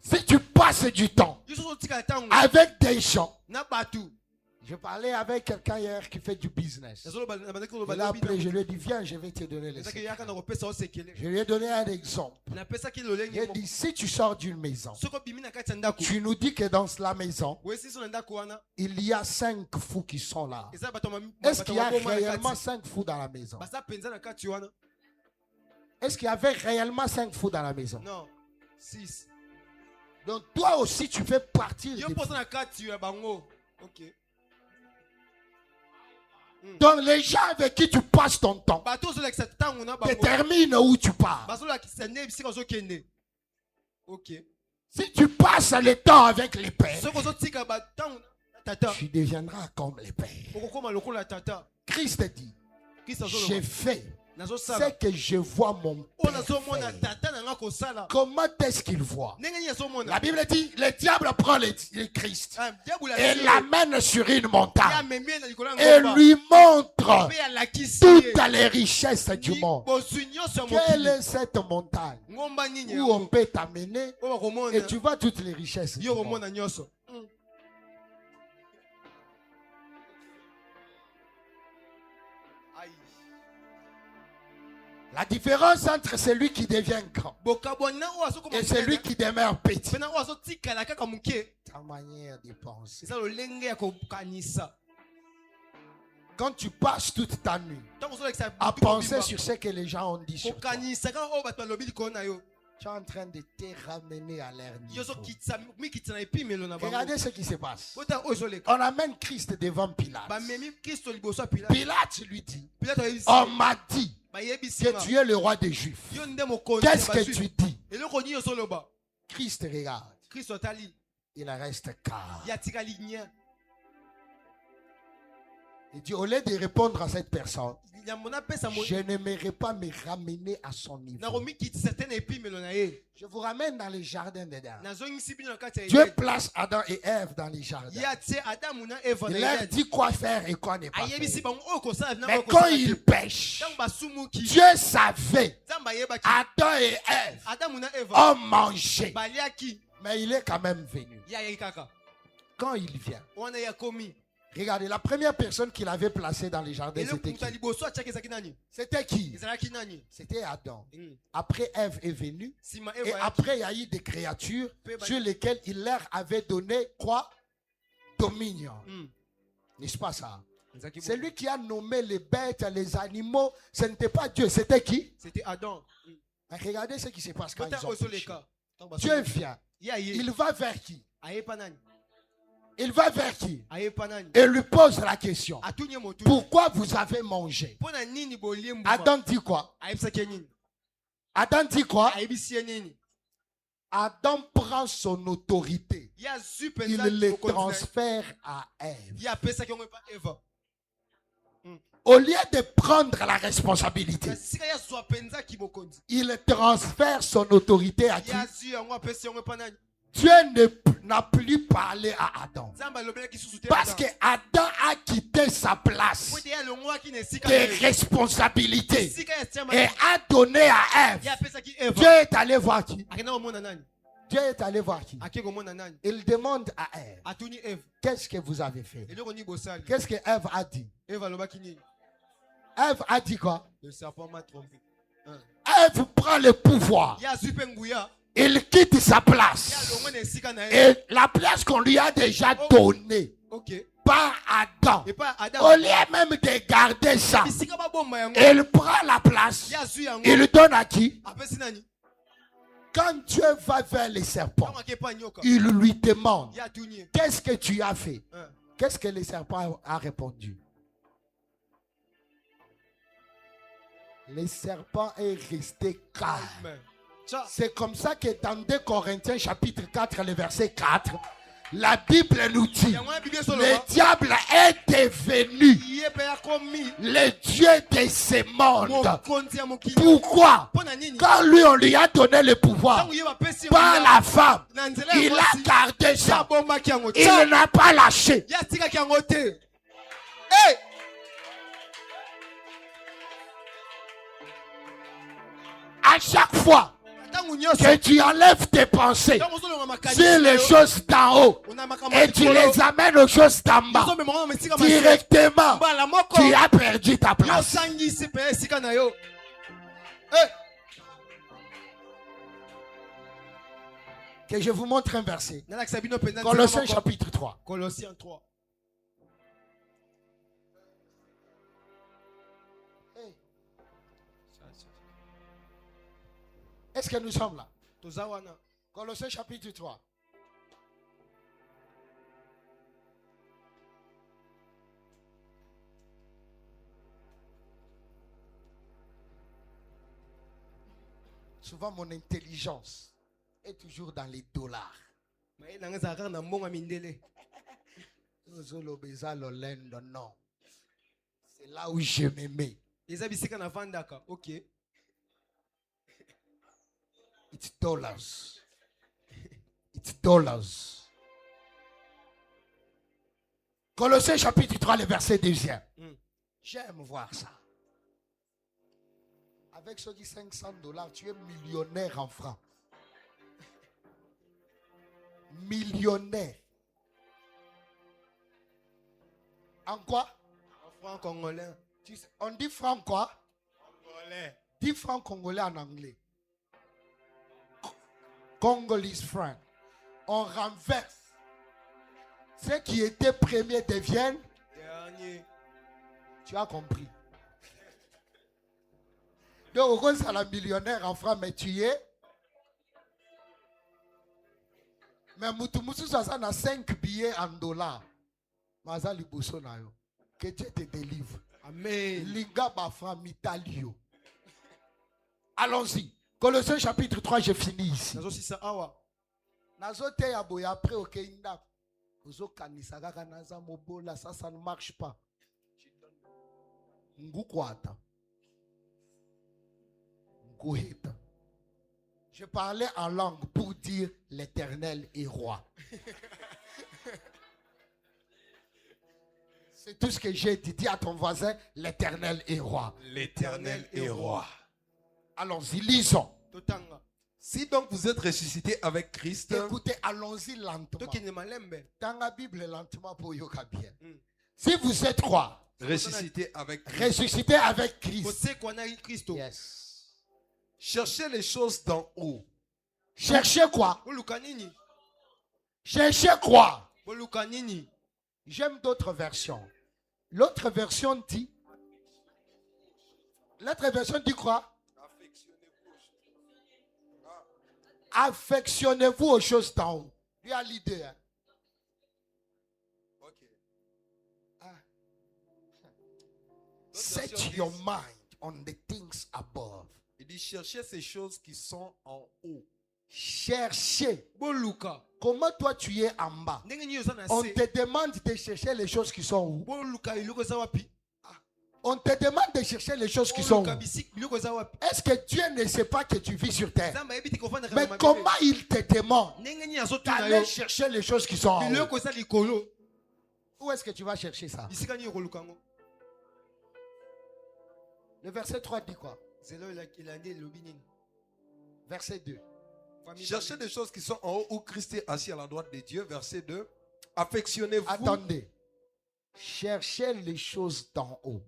Speaker 1: Si tu passes du temps avec des gens, je parlais avec quelqu'un hier qui fait du business. Il a appelé, je lui ai dit, viens, je vais te donner les secrets. Je lui ai donné un exemple. J'ai dit, si tu sors d'une maison, tu nous dis que dans la maison, il y a 5 fous qui sont là. Est-ce qu'il y a réellement 5 fous dans la maison? Est-ce qu'il y avait réellement 5 fous dans la maison?
Speaker 2: Non, 6.
Speaker 1: Donc toi aussi, tu fais partie de...
Speaker 2: Ok.
Speaker 1: Donc les gens avec qui tu passes ton temps déterminent où tu pars.
Speaker 2: Okay.
Speaker 1: Si tu passes le temps avec les pères, tu deviendras comme les pères. Christ dit, j'ai fait ce que je vois mon père faire. Comment est-ce qu'il voit? La Bible dit, le diable prend le Christ et l'amène sur une montagne et lui montre toutes les richesses du monde. Quelle est cette montagne où on peut t'amener et tu vois toutes les richesses du monde? La différence entre celui qui devient grand et celui qui demeure petit, ta manière de penser. Quand tu passes toute ta nuit à penser sur ce que les gens ont dit sur toi, tu es en train de te ramener à leur niveau. Regardez ce qui se passe. On amène Christ devant Pilate. Pilate lui dit, on m'a dit que tu es le roi des Juifs. Qu'est-ce que tu dis? Christ regarde. Il reste calme. Il dit, au lieu de répondre à cette personne, je n'aimerais pas me ramener à son niveau. Je vous ramène dans les jardins d'Éden. Dieu place Adam et Ève dans les jardins. Il leur dit quoi faire et quoi ne pas faire. Mais quand ils pêchent, Dieu savait. Adam et Ève ont mangé. Mais il est quand même venu. Quand il vient, regardez, la première personne qu'il avait placée dans les jardins, c'était qui? C'était qui? C'était Adam. Après, Ève est venue. Et après, il y a eu des créatures sur lesquelles il leur avait donné quoi? Dominion. N'est-ce pas ça? C'est lui qui a nommé les bêtes, les animaux. Ce n'était pas Dieu, c'était qui?
Speaker 2: C'était Adam.
Speaker 1: Mais regardez ce qui se passe quand ils ont péché. Dieu vient. Il va vers qui? Il va vers qui? Et lui pose la question. Pourquoi vous avez mangé? Adam dit quoi? Adam dit quoi? Adam prend son autorité. Il le transfère à Ève. Au lieu de prendre la responsabilité, il transfère son autorité à qui? Dieu n'a plus parlé à Adam. Parce que Adam a quitté sa place de responsabilité et a donné à Ève. Dieu est allé voir qui? Dieu est allé voir qui? Il demande à Ève, qu'est-ce que vous avez fait? Qu'est-ce que Ève a dit? Ève a dit quoi?
Speaker 2: Le serpent m'a trompé.
Speaker 1: Ève prend le pouvoir. Il quitte sa place. Et la place qu'on lui a déjà donnée par Adam. Au lieu même de garder ça, il prend la place. Il donne à qui? Quand Dieu va vers les serpents, il lui demande, qu'est-ce que tu as fait? Qu'est-ce que le serpent a répondu? Le serpent est resté calme. C'est comme ça que dans 2 Corinthiens chapitre 4, le verset 4, la Bible nous dit, le diable est devenu le Dieu de ce monde. Pourquoi? Quand lui, on lui a donné le pouvoir par la femme, il a gardé ça. Il n'a pas lâché. À chaque fois que tu enlèves tes pensées sur les choses d'en haut et tu les amènes aux choses d'en bas, directement, tu as perdu ta place. Que je vous montre un verset. Colossiens chapitre 3.
Speaker 2: Colossiens 3.
Speaker 1: Est-ce que nous sommes là? Colossiens chapitre 3. Souvent mon intelligence est toujours dans les dollars. Non. C'est là où je me mets.
Speaker 2: Ok.
Speaker 1: It's dollars. It's dollars. Colossiens chapitre 3, le verset 2. J'aime voir ça. Avec ceux qui $500, tu es millionnaire en francs. Millionnaire. En quoi?
Speaker 2: En franc congolais.
Speaker 1: On dit franc quoi?
Speaker 2: Congolais.
Speaker 1: Dis franc congolais en anglais. Congolese franc. On renverse. Ceux qui étaient premiers deviennent
Speaker 2: dernier.
Speaker 1: Tu as compris. Donc, on est la millionnaire en franc, mais tu es. Mais Moutoumoussou, ça a 5 billets en dollars. Mazali Bousso Nayo. Que Dieu te délivre.
Speaker 2: Amen.
Speaker 1: Liga Bafra Mitalio. Allons-y. Colossiens chapitre 3, je finis ici. Nazote ya boya après au Keinda. Ozo kanisa kaka naza mobola, ça ne marche pas. Ngukwata. Nguheta. Je parlais en langue pour dire l'Éternel est roi. C'est tout ce que j'ai dit. Dis à ton voisin, l'Éternel est roi.
Speaker 3: L'Éternel est roi.
Speaker 1: Allons-y, lisons.
Speaker 3: Si donc vous êtes ressuscité avec Christ,
Speaker 1: écoutez, allons-y lentement. Dans la Bible, lentement pour yoka bien. Si vous êtes roi,
Speaker 3: ressuscité avec Christ.
Speaker 1: Ressuscité avec Christ.
Speaker 2: Yes.
Speaker 3: Cherchez les choses d'en haut.
Speaker 1: Cherchez quoi? Cherchez quoi? J'aime d'autres versions. L'autre version dit. L'autre version dit quoi? Affectionnez-vous aux choses d'en haut. Il y a l'idée. Hein?
Speaker 3: Okay.
Speaker 1: Set your mind on the things above.
Speaker 3: Il dit cherchez ces choses qui sont en haut.
Speaker 1: Cherchez. Comment toi tu es en bas? On te demande de chercher les choses qui sont où? On te demande de chercher les choses qui sont où? Est-ce que Dieu ne sait pas que tu vis sur terre? Mais comment il te demande d'aller chercher les choses qui sont en haut? Où est-ce que tu vas chercher ça? Le verset 3 dit quoi? Verset 2.
Speaker 3: Cherchez des choses qui sont en haut où Christ est assis à la droite de Dieu. Verset 2. Affectionnez-vous.
Speaker 1: Attendez. Cherchez les choses d'en haut.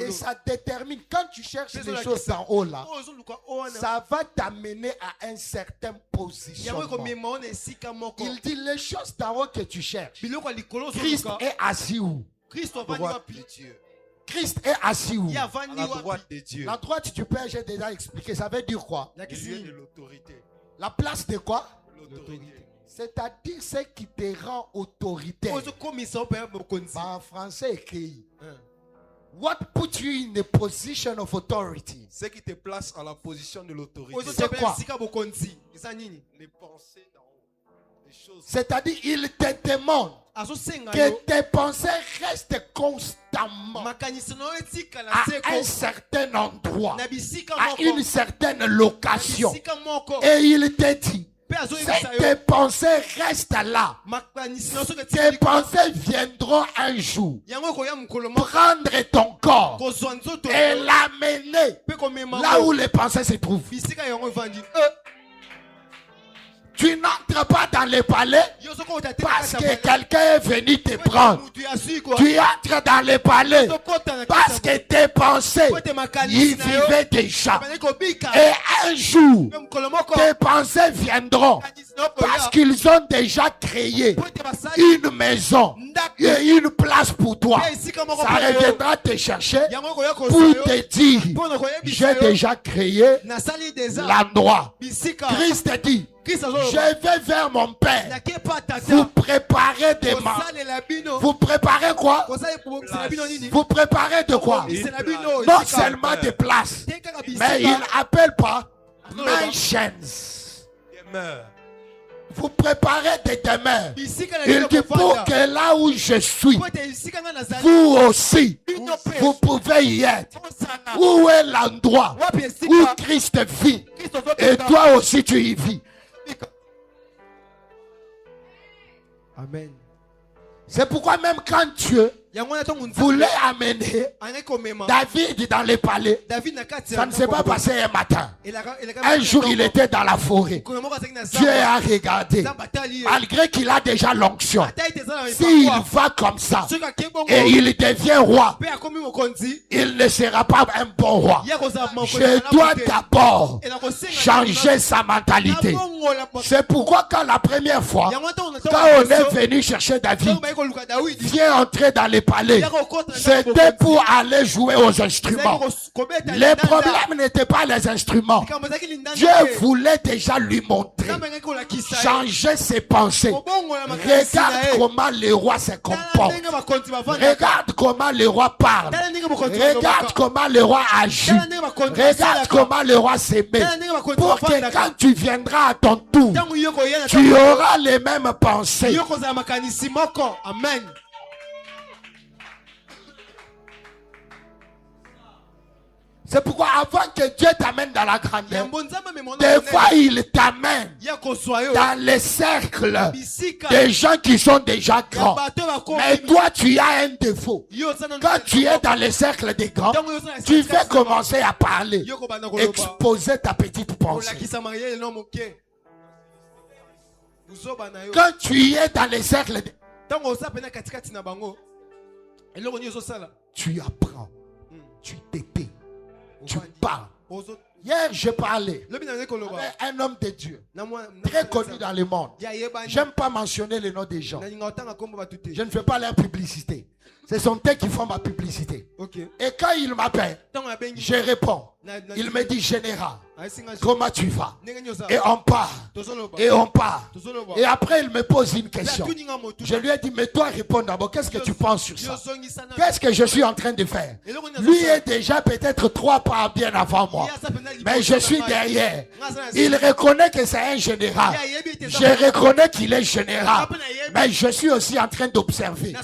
Speaker 1: Et ça détermine, quand tu cherches les choses d'en haut là, ça va t'amener à un certain positionnement. Il dit les choses d'en haut que tu cherches. Christ est assis où? Christ est assis où?
Speaker 3: À la droite de Dieu.
Speaker 1: La droite du Père, j'ai déjà expliqué. Ça veut dire quoi?
Speaker 3: Le lieu de l'autorité.
Speaker 1: La place de quoi?
Speaker 3: L'autorité.
Speaker 1: C'est-à-dire ce qui te rend autoritaire. En français écrit. What put you in a position of authority?
Speaker 3: Ce qui te place à la position de l'autorité.
Speaker 1: C'est quoi?
Speaker 3: Les pensées d'en haut.
Speaker 1: C'est-à-dire, il te demande que tes pensées restent constamment à un certain endroit, à une certaine location. Et il te dit, si tes pensées restent là, tes pensées viendront un jour prendre ton corps et l'amener là où les pensées se trouvent. Tu n'entres pas dans les palais parce que quelqu'un est venu te prendre. Tu entres dans les palais parce que tes pensées y vivaient déjà. Et un jour, tes pensées viendront parce qu'ils ont déjà créé une maison et une place pour toi. Ça reviendra te chercher pour te dire, j'ai déjà créé l'endroit. Christ dit, je vais vers mon Père. Vous préparez des mains. Vous préparez quoi? Vous préparez de quoi? Non seulement des places, mais il appelle pas mansions. Vous préparez des demeures. Il dit pour que là où je suis, vous aussi, vous pouvez y être. Où est l'endroit où Christ vit? Et toi aussi tu y vis.
Speaker 2: Amen.
Speaker 1: C'est pourquoi même quand Dieu voulait amener David dans les palais, ça ne s'est pas passé un matin. Un jour, il était dans la forêt. Dieu a regardé. Malgré qu'il a déjà l'onction, s'il va comme ça et il devient roi, il ne sera pas un bon roi. Je dois d'abord changer sa mentalité. C'est pourquoi quand la première fois, quand on est venu chercher David, viens entrer dans les palais, c'était pour aller jouer aux instruments. Les problèmes n'étaient pas les instruments. Dieu voulait déjà lui montrer, changer ses pensées. Regarde comment le roi se comporte. Regarde comment le roi parle. Regarde comment le roi agit. Regarde comment le roi s'aimait. Pour que quand tu viendras à ton tour, tu auras les mêmes pensées.
Speaker 2: Amen.
Speaker 1: C'est pourquoi avant que Dieu t'amène dans la grandeur, des fois il t'amène dans les cercles des gens qui sont déjà grands. Mais toi tu as un défaut. Quand tu es dans les cercles des grands, tu vas commencer à parler, exposer ta petite pensée. Quand tu es dans les cercles des... tu apprends, tu t'étais. Tu parles. Hier, j'ai parlé avec un homme de Dieu très connu dans le monde. J'aime pas mentionner le nom des gens. Je ne fais pas leur publicité. Ce sont eux qui font ma publicité. Et quand il m'appelle, je réponds. Il me dit, général, comment tu vas? Et on parle. Et on parle. Et après, il me pose une question. Je lui ai dit, mais toi, réponds d'abord. Qu'est-ce que tu penses sur ça? Qu'est-ce que je suis en train de faire? Lui est déjà peut-être 3 pas bien avant moi. Mais je suis derrière. Il reconnaît que c'est un général. Je reconnais qu'il est général. Mais je suis aussi en train d'observer.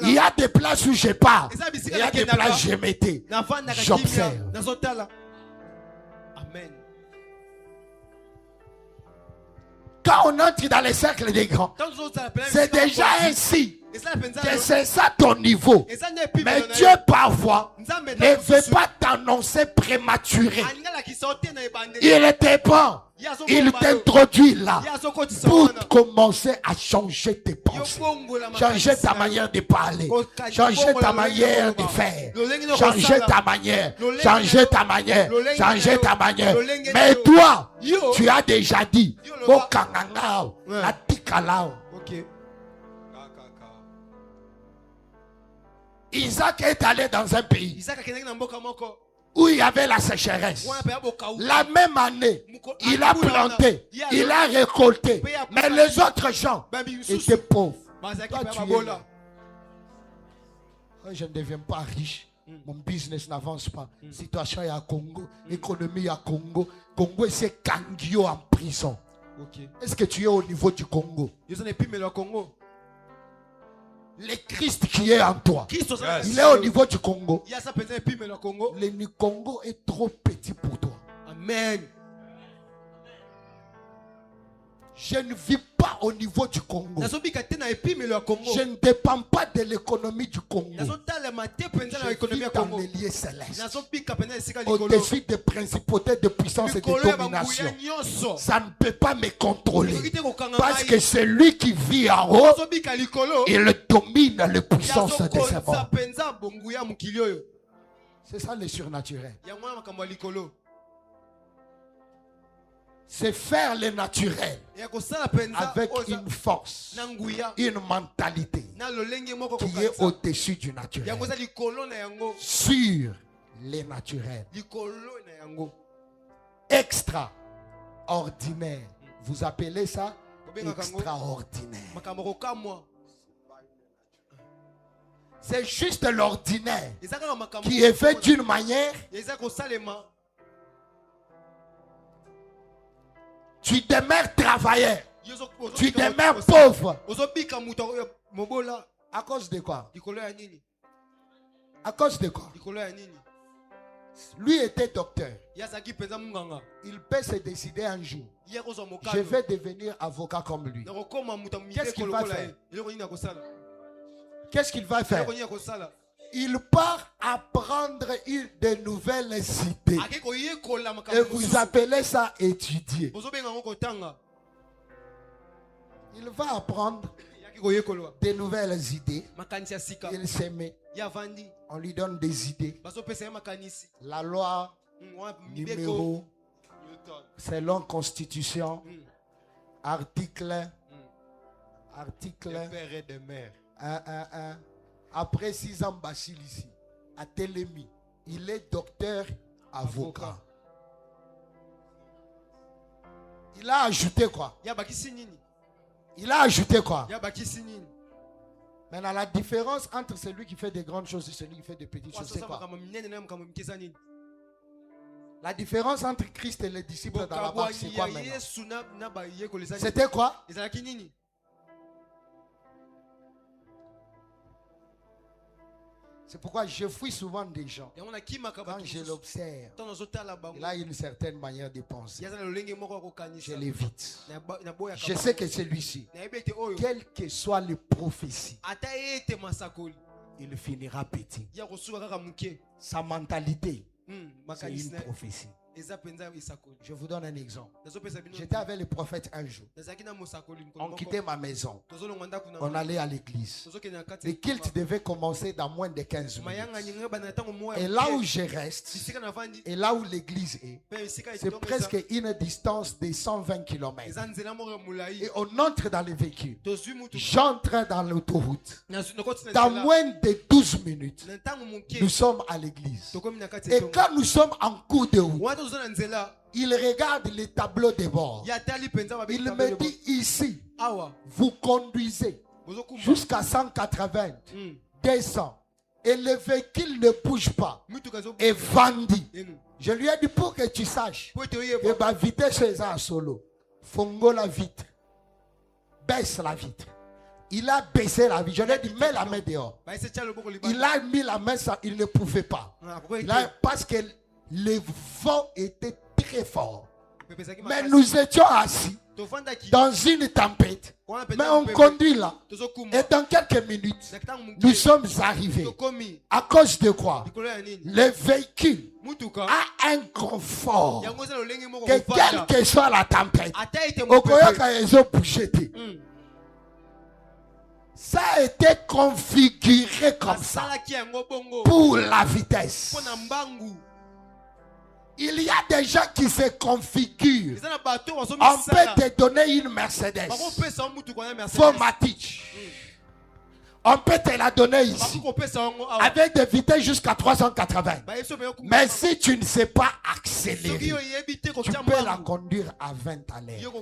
Speaker 1: Il y a des places où je pars. Il y a des places où je m'étais. J'observe.
Speaker 2: Amen.
Speaker 1: Quand on entre dans les cercles des grands, c'est déjà ainsi. Que c'est ça ton niveau. Mais Dieu parfois ne veut pas t'annoncer prématuré. Il te prend. Il t'introduit là pour commencer à changer tes pensées, changer ta manière de parler, changer ta manière de faire, changer ta manière, changer ta manière, changer ta manière. Mais toi, tu as déjà dit, la tikalao. Isaac est allé dans un pays. où il y avait la sécheresse. La même année, il a planté, il a récolté. Mais les autres gens étaient pauvres. Toi, tu es là. Je ne deviens pas riche. Mon business n'avance pas. Situation à Congo, économie à Congo. Congo, c'est Kangio en prison. Est-ce que tu es au niveau du Congo? Le Christ qui est en toi, il est au niveau du Congo. Le Congo est trop petit pour toi.
Speaker 2: Amen.
Speaker 1: Je ne vis pas au niveau du Congo. Je ne dépends pas de l'économie du Congo. Je vis dans les lieux célestes, au-dessus des principautés de puissance et de domination. Ça ne peut pas me contrôler. Parce que celui qui vit en haut, il domine les puissances de ce monde. C'est ça le surnaturel. C'est faire le naturel avec une force, une mentalité qui est au-dessus du naturel, sur les naturels, extraordinaire. Vous appelez ça extraordinaire. C'est juste l'ordinaire qui est fait d'une manière. Tu demeures travailleur. Tu demeures pauvre. À cause de quoi? À cause de quoi? Lui était docteur. Il peut se décider un jour. Je vais devenir avocat comme lui. Qu'est-ce qu'il va faire? Qu'est-ce qu'il va faire? Il part apprendre de nouvelles idées. Et vous appelez ça étudier. Il va apprendre de nouvelles idées. Il s'aimait. On lui donne des idées. La loi, numéro, selon constitution, article,
Speaker 2: père et de mère.
Speaker 1: 1. Après 6 ans, Bachil ici, à Télémi, il est docteur avocat. Il a ajouté quoi? Il a ajouté quoi? Maintenant, la différence entre celui qui fait des grandes choses et celui qui fait des petites choses, c'est quoi? La différence entre Christ et les disciples dans la barque, c'est quoi maintenant? C'était quoi? C'est pourquoi je fuis souvent des gens. Quand je l'observe, il a une certaine manière de penser. Je l'évite. Je sais que celui-ci, quelles que soient les prophéties, il finira petit. Sa mentalité, c'est une prophétie. Je vous donne un exemple. J'étais avec le prophète un jour. On quittait ma maison. On allait à l'église. Le culte devait commencer dans moins de 15 minutes. Et là où je reste, et là où l'église est, c'est presque une distance de 120 km. Et on entre dans le véhicule. J'entre dans l'autoroute. Dans moins de 12 minutes, nous sommes à l'église. Et quand nous sommes en cours de route, il regarde les tableaux de bord. Il me dit ici, vous conduisez jusqu'à 180, 200. Et le véhicule ne bouge pas. Et vendit. Je lui ai dit pour que tu saches que ma vitesse est en solo. Fongo la vitre. Baisse la vitre. Il a baissé la vitre. Je lui ai dit mets la main dehors. Il a mis la main, ça, il ne pouvait pas. Parce que le vent était très fort. Mais nous étions assis dans une tempête. Mais on conduit là. Et dans quelques minutes, nous sommes arrivés. À cause de quoi? Le véhicule a un confort que quelle que soit la tempête, ça a été configuré comme ça pour la vitesse. Il y a des gens qui se configurent. On peut te donner une Mercedes. Formatic. On peut te la donner ici. Avec des vitesses jusqu'à 380. Mais si tu ne sais pas accélérer, tu peux la conduire à 20 à l'heure.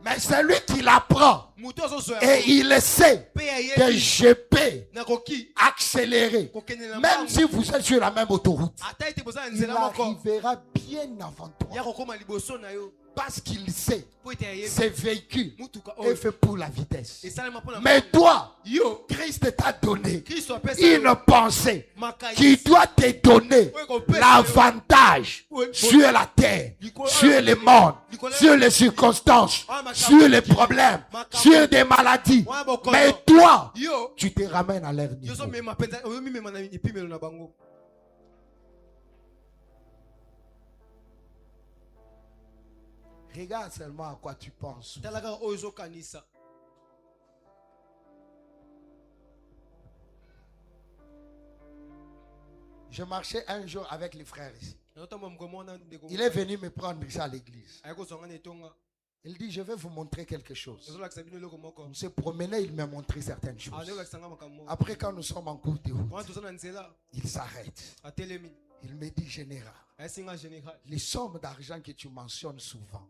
Speaker 1: Mais c'est lui qui l'apprend. Et il sait que je peux accélérer. Même si vous êtes sur la même autoroute, il arrivera bien avant toi. Parce qu'il sait, ce véhicule est fait pour la vitesse. Mais toi, Christ t'a donné une pensée qui doit te donner l'avantage sur la terre, sur le monde, sur les circonstances, sur les problèmes, sur des maladies. Mais toi, tu te ramènes à leur niveau. Regarde seulement à quoi tu penses. Je marchais un jour avec les frères ici. Il est venu me prendre ici à l'église. Il dit, je vais vous montrer quelque chose. On s'est promené, il m'a montré certaines choses. Après, quand nous sommes en cours de route, il s'arrête. Il me dit, général, les sommes d'argent que tu mentionnes souvent,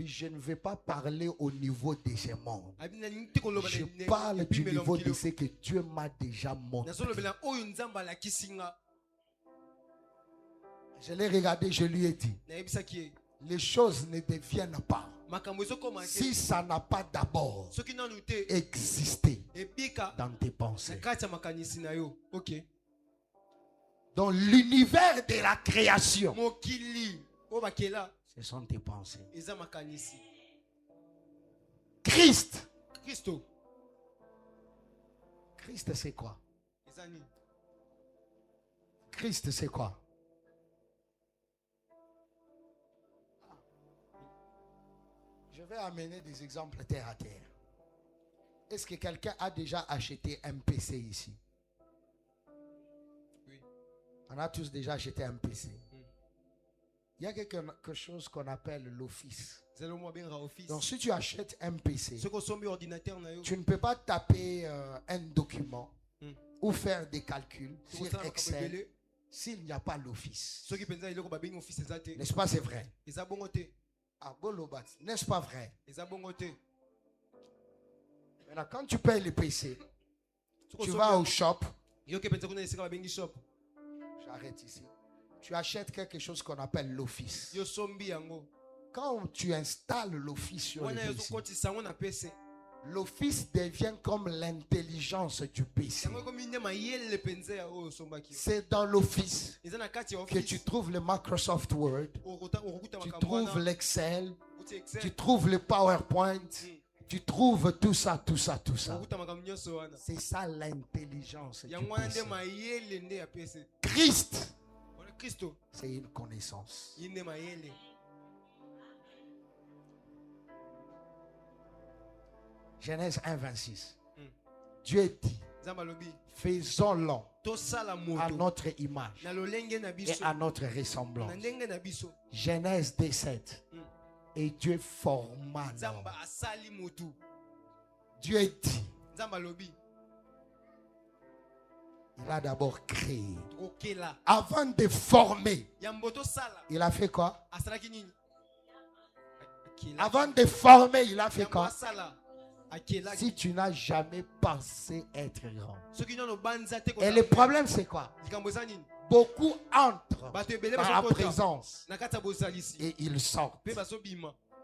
Speaker 1: je ne vais pas parler au niveau de ce monde. Je parle du niveau de ce que Dieu m'a déjà montré. Je l'ai regardé, je lui ai dit, les choses ne deviennent pas si ça n'a pas d'abord existé dans tes pensées. Dans l'univers de la création, ce sont tes pensées. Christ, c'est quoi? Christ, c'est quoi? Je vais amener des exemples terre à terre. Est-ce que quelqu'un a déjà acheté un PC ici? Oui. On a tous déjà acheté un PC. Il y a quelque chose qu'on appelle l'office. Donc si tu achètes un PC, tu ne peux pas taper un document ou faire des calculs sur Excel s'il n'y a pas l'office. N'est-ce pas, c'est vrai? N'est-ce pas vrai? Maintenant, quand tu payes le PC, tu vas au shop. J'arrête ici. Tu achètes quelque chose qu'on appelle l'office. Quand tu installes l'office sur le PC, l'office devient comme l'intelligence du PC. C'est dans l'office que tu trouves le Microsoft Word, tu trouves l'Excel, tu trouves le PowerPoint, tu trouves tout ça, tout ça, tout ça. C'est ça l'intelligence du PC. Christ, c'est une connaissance. Genèse 1, 26. Dieu dit, faisons-le à notre image et à notre ressemblance. Genèse 2, 7. Et Dieu forma l'homme. Dieu dit, il a d'abord créé. Avant de former, il a fait quoi? Avant de former, il a fait quoi? Si tu n'as jamais pensé être grand. Et le problème, c'est quoi? Beaucoup entrent dans la présence et ils sortent.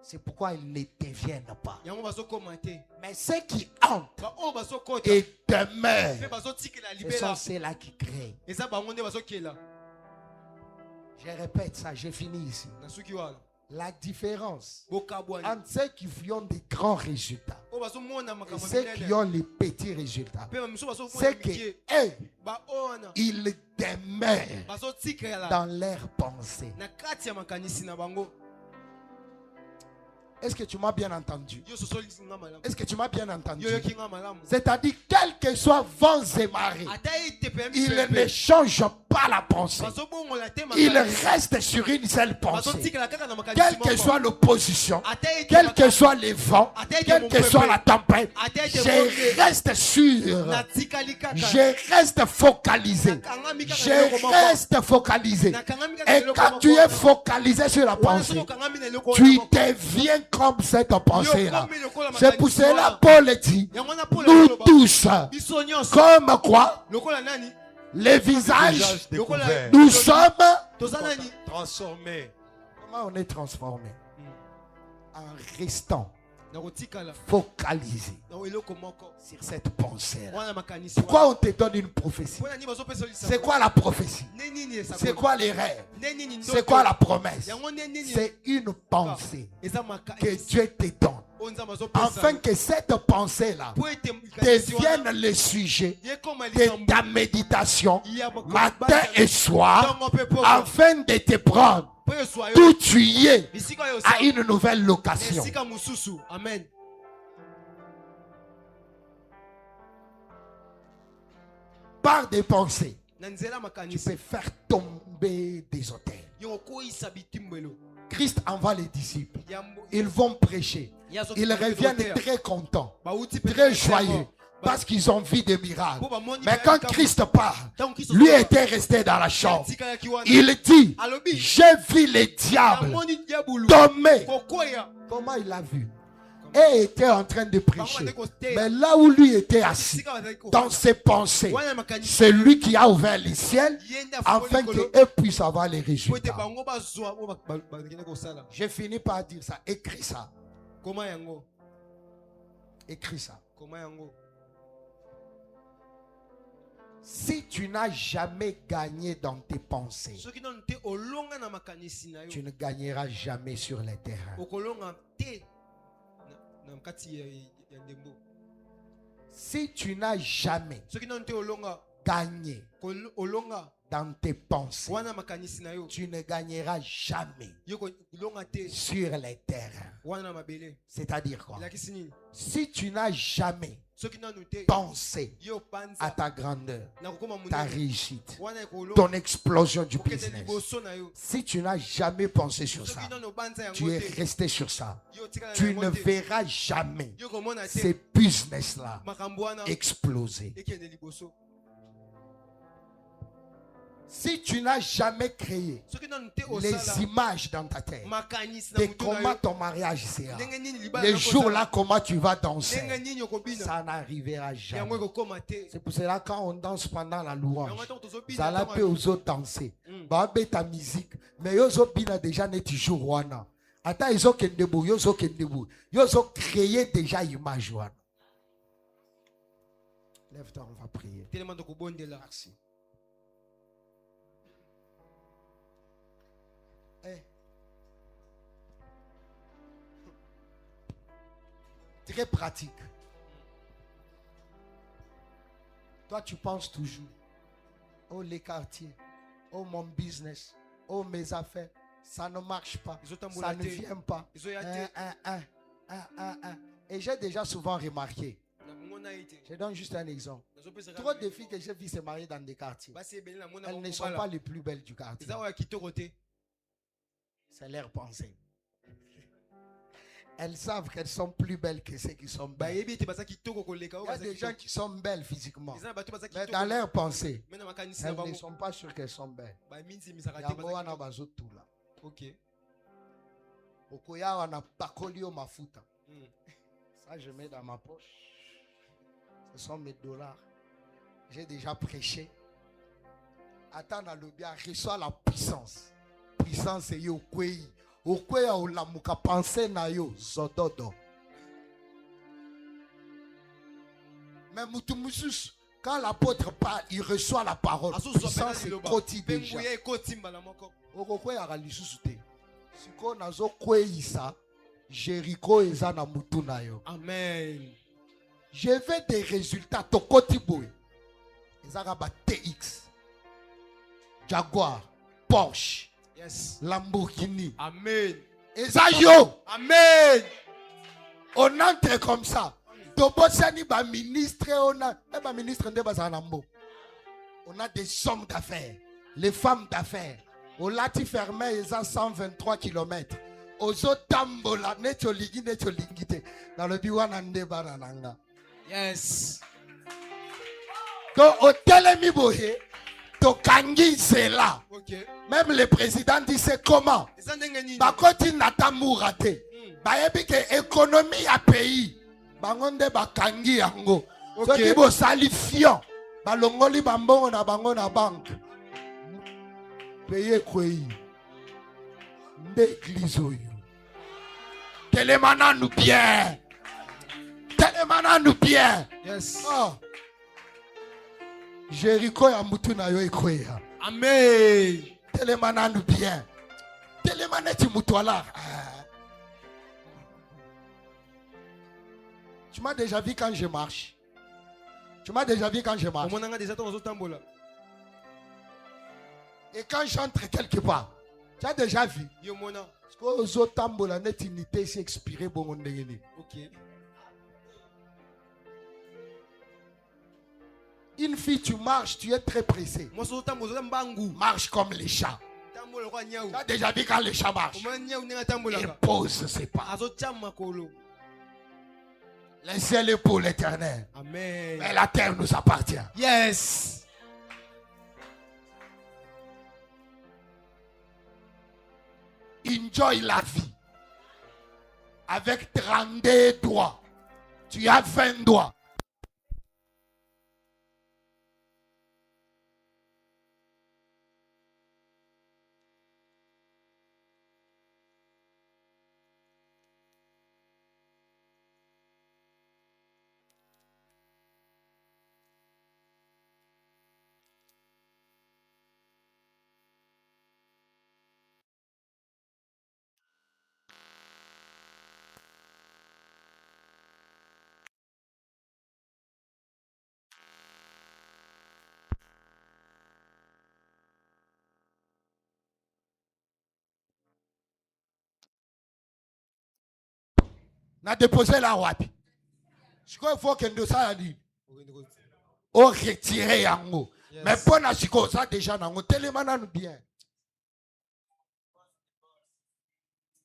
Speaker 1: C'est pourquoi ils ne deviennent pas. Mais ceux qui entrent et demeurent, ce sont ceux-là qui créent. Je répète ça, j'ai fini ici. La différence entre ceux qui font des grands résultats et ceux qui ont les petits résultats, c'est que eux, ils demeurent dans leurs pensées. Est-ce que tu m'as bien entendu? Est-ce que tu m'as bien entendu? C'est-à-dire, quels que soient vents et marées, ils ne changent pas la pensée. Il reste sur une seule pensée. Quelle que soit l'opposition, quel que soit les vents, quelle que soit la tempête, je reste sûr. Je reste focalisé. Je reste focalisé. Et quand tu es focalisé sur la pensée, tu deviens comme cette pensée-là. C'est pour cela Paul dit, nous tous, comme quoi, les visages, nous sommes
Speaker 3: transformés.
Speaker 1: Comment on est transformé? En restant focalisé sur cette pensée. Pourquoi on te donne une prophétie? C'est quoi la prophétie? C'est quoi les rêves? C'est quoi la promesse? C'est une pensée que Dieu te donne, afin que cette pensée-là devienne le sujet de ta méditation matin et soir, afin de te prendre d'où tu y es à une nouvelle location.
Speaker 2: Amen.
Speaker 1: Par des pensées, tu peux faire tomber des autels. Christ envoie les disciples. Ils vont prêcher. Ils reviennent très contents, très joyeux, parce qu'ils ont vu des miracles. Mais quand Christ part, lui était resté dans la chambre. Il dit, j'ai vu les diables tomber. Comment il a vu? Et était en train de prêcher. Mais là où lui était assis, dans ses pensées, c'est lui qui a ouvert les ciels afin qu'eux puissent avoir les résultats. J'ai fini par dire ça. Écris ça. Écris ça. Si tu n'as jamais gagné dans tes pensées, tu ne gagneras jamais sur les terrains. Si tu n'as jamais gagné dans tes pensées, tu ne gagneras jamais sur les terrains. C'est-à-dire quoi? Si tu n'as jamais pensé à ta grandeur, ta réussite, ton explosion du business, si tu n'as jamais pensé sur ça, tu es resté sur ça, tu ne verras jamais ces business-là exploser. Si tu n'as jamais créé les images dans ta tête de comment ton mariage sera, les jours-là, comment tu vas danser, ça n'arrivera jamais. C'est pour cela quand on danse pendant la louange, ça l'a fait aux autres danser. Ta musique, mais ils ont déjà net jour wana. Attends, ils ont créé déjà image wana. Lève-toi, on va prier. Merci. Très pratique. Toi, tu penses toujours, oh les quartiers, oh mon business, oh mes affaires, ça ne marche pas, ça ne vient pas. Et j'ai déjà souvent remarqué, je donne juste un exemple. Trop de filles que j'ai vues se marier dans des quartiers, elles ne sont pas les plus belles du quartier. C'est leur pensée. Elles savent qu'elles sont plus belles que ceux qui sont belles. Il y a des gens qui sont belles physiquement, mais dans leur pensée, elles ne sont pas sûres qu'elles sont belles. Ok. Ça, je mets dans ma poche. Ce sont mes dollars. J'ai déjà prêché. Attends, le bien, reçois la puissance. Puissance, c'est yo kwei. Okwea olamuka pensée na yo zododo. Mais Moutumusus, quand l'apôtre parle, il reçoit la parole. Puissance c'est koti déjà. Okwea galisusu te. Siko nazo kweisa, Jéricho eza na mutu na yo. Amen. Je veux des résultats to koti boy. Ezaka ba TX, Jaguar, Porsche. Yes. Lamborghini. Amen. Esayo. Amen. On entre comme ça. Tobosani ba ministre on a ministre de bazanambo. On a des sommes d'affaires. les femmes d'affaires. Au lati fermé, ils ont 123 km. Aux autres tambola, dans le biwanande barananga.
Speaker 2: Yes.
Speaker 1: Donc, au telemiboye, to kangi c'est là.
Speaker 2: Ok.
Speaker 1: Même le président dit c'est comment. Bakoti natamurate. Bayebi que économie à pays. Bangonde bakangi yango. Ce qui bo salifiant. Balongoli bambongo na bango na banque. Paye quoi? D'église oyo. Télémana nous bien. Télémana nous bien.
Speaker 2: Yes.
Speaker 1: Oh. Jéricho ya mutu na yo ekoya.
Speaker 2: Amen.
Speaker 1: Télémana nous bien. Télémana ti mutu ala. Tu m'as déjà vu quand je marche. Tu m'as déjà vu quand je marche. Et quand j'entre quelque part, tu as déjà vu. Parce que aux autres tambola net unité c'est expiré bon ondengeni.
Speaker 2: Ok.
Speaker 1: Une fille, tu marches, tu es très pressé. Marche comme les chats. Tu as déjà vu quand les chats marchent. Il pose ses pas. Le ciel est pour l'éternel.
Speaker 2: Amen.
Speaker 1: Mais la terre nous appartient.
Speaker 2: Yes.
Speaker 1: Enjoy la vie. Avec 32 doigts. Tu as 20 doigts. Na déposé la wapi. Je crois qu'il faut que nous ça dit. On retire yango. Mais pour na chiko ça déjà nango télémana nous bien.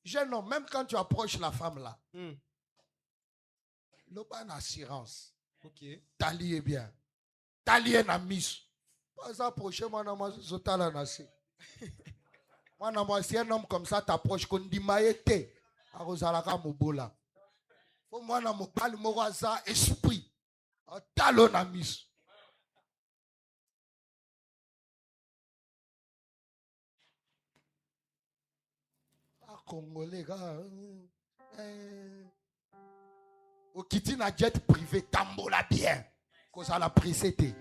Speaker 1: Jeune homme, même quand tu approches la femme là. L'oba en assurance.
Speaker 2: Ok.
Speaker 1: Tali est bien. Tali est na mis. Pas approcher moi na moi zotala na se. Moi na moi si un homme comme ça t'approche qu'on dit maïté. Arozalaka mobola. Faut moi na mo pali mo waza esprit. Talo na mis. Congolais gars. Au kiti na jet privé tambola bien. Cause à la précédé.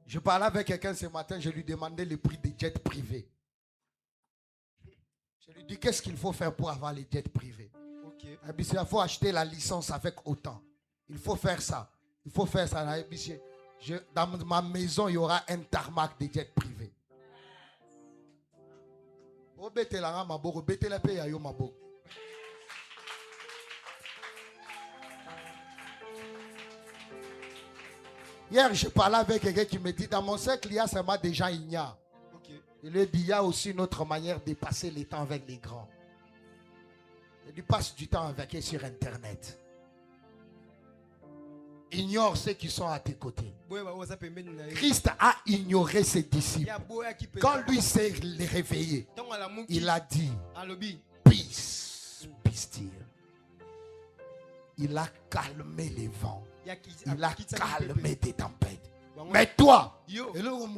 Speaker 1: Je parlais avec quelqu'un ce matin, je lui demandais le prix des jets privés. Je lui dis qu'est-ce qu'il faut faire pour avoir les jets privés.
Speaker 2: Ok.
Speaker 1: Il faut acheter la licence avec autant. Il faut faire ça. Il faut faire ça. Dans ma maison, il y aura un tarmac de jets privés. Hier, je parlais avec quelqu'un qui me dit, dans mon cercle, il y a seulement des gens ignares.
Speaker 2: Okay.
Speaker 1: Il lui dit, il y a aussi une autre manière de passer le temps avec les grands. Il lui passe du temps avec eux sur Internet. Ignore ceux qui sont à tes côtés. Christ a ignoré ses disciples. Quand lui s'est réveillé, il a dit, peace, peace still. Il a calmé les vents. Il a calmé des tempêtes. Mais toi, viens au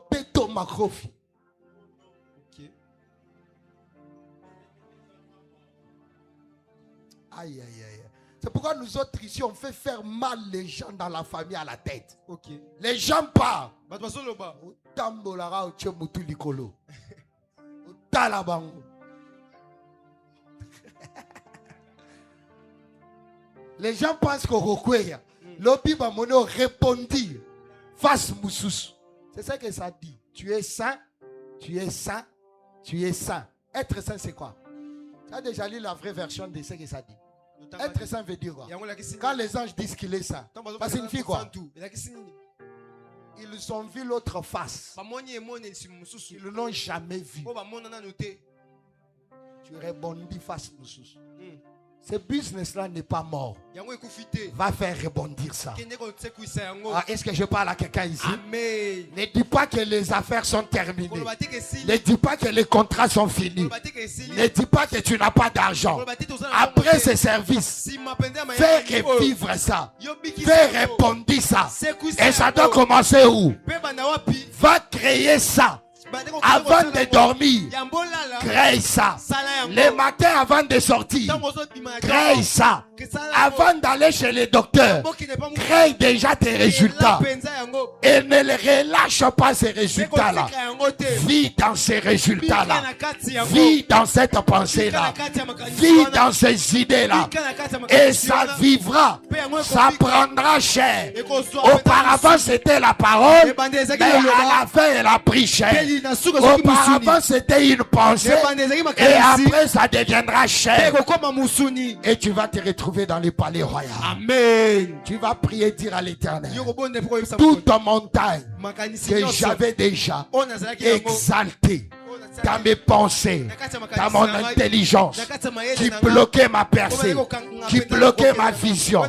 Speaker 1: péto macrofi. Aïe, aïe, aïe. C'est pourquoi nous autres ici, on fait faire mal les gens dans la famille à la tête.
Speaker 2: Okay.
Speaker 1: Les gens partent. Les gens pensent qu'au Rokwea, l'obi bamono répondit face moussous. C'est ça que ça dit. Tu es saint, tu es saint, tu es saint. Être saint, c'est quoi? Tu as déjà lu la vraie version de ce que ça dit. Être saint veut dire quoi? Quand les anges disent qu'il est saint, ça signifie quoi? Ils ont vu l'autre face. Ils ne l'ont jamais vu. Tu rebondis face Moussous. Ce business-là n'est pas mort. Va faire rebondir ça. Ah, est-ce que je parle à quelqu'un ici?
Speaker 2: Amen.
Speaker 1: Ne dis pas que les affaires sont terminées. Ne dis pas que les contrats sont finis. Ne dis pas que tu n'as pas d'argent. Après ce service, fais revivre ça. Fais rebondir ça. Et ça doit commencer où? Va créer ça. Avant de dormir, crée ça. Le matin avant de sortir, crée ça. Avant d'aller chez le docteur, crée déjà tes résultats. Et ne les relâche pas ces résultats-là. Vis dans ces résultats-là. Vis dans cette pensée-là. Vis dans ces idées-là. Et ça vivra. Ça prendra cher. Auparavant, c'était la parole. Mais à la fin, elle a pris cher. Auparavant, c'était une pensée. Et après, ça deviendra cher. Et tu vas te retrouver dans les palais royaux.
Speaker 2: Amen.
Speaker 1: Tu vas prier, dire à l'Éternel, toute montagne que j'avais déjà exaltée dans mes pensées, dans mon intelligence, qui bloquait ma percée, qui bloquait ma vision,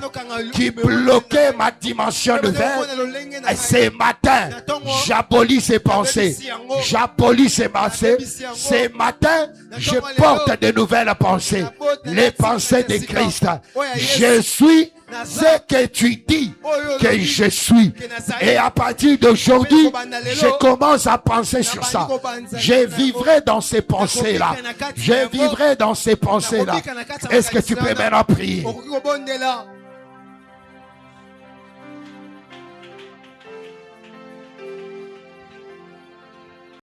Speaker 1: qui bloquait ma dimension de verre. Et ce matin, j'abolis ces pensées, j'abolis ces pensées. Ce matin, je porte de nouvelles pensées, les pensées de Christ. Je suis ce que tu dis que je suis. Et à partir d'aujourd'hui, je commence à penser sur ça. Je vivrai dans ces pensées-là. Je vivrai dans ces pensées-là. Est-ce que tu peux maintenant prier?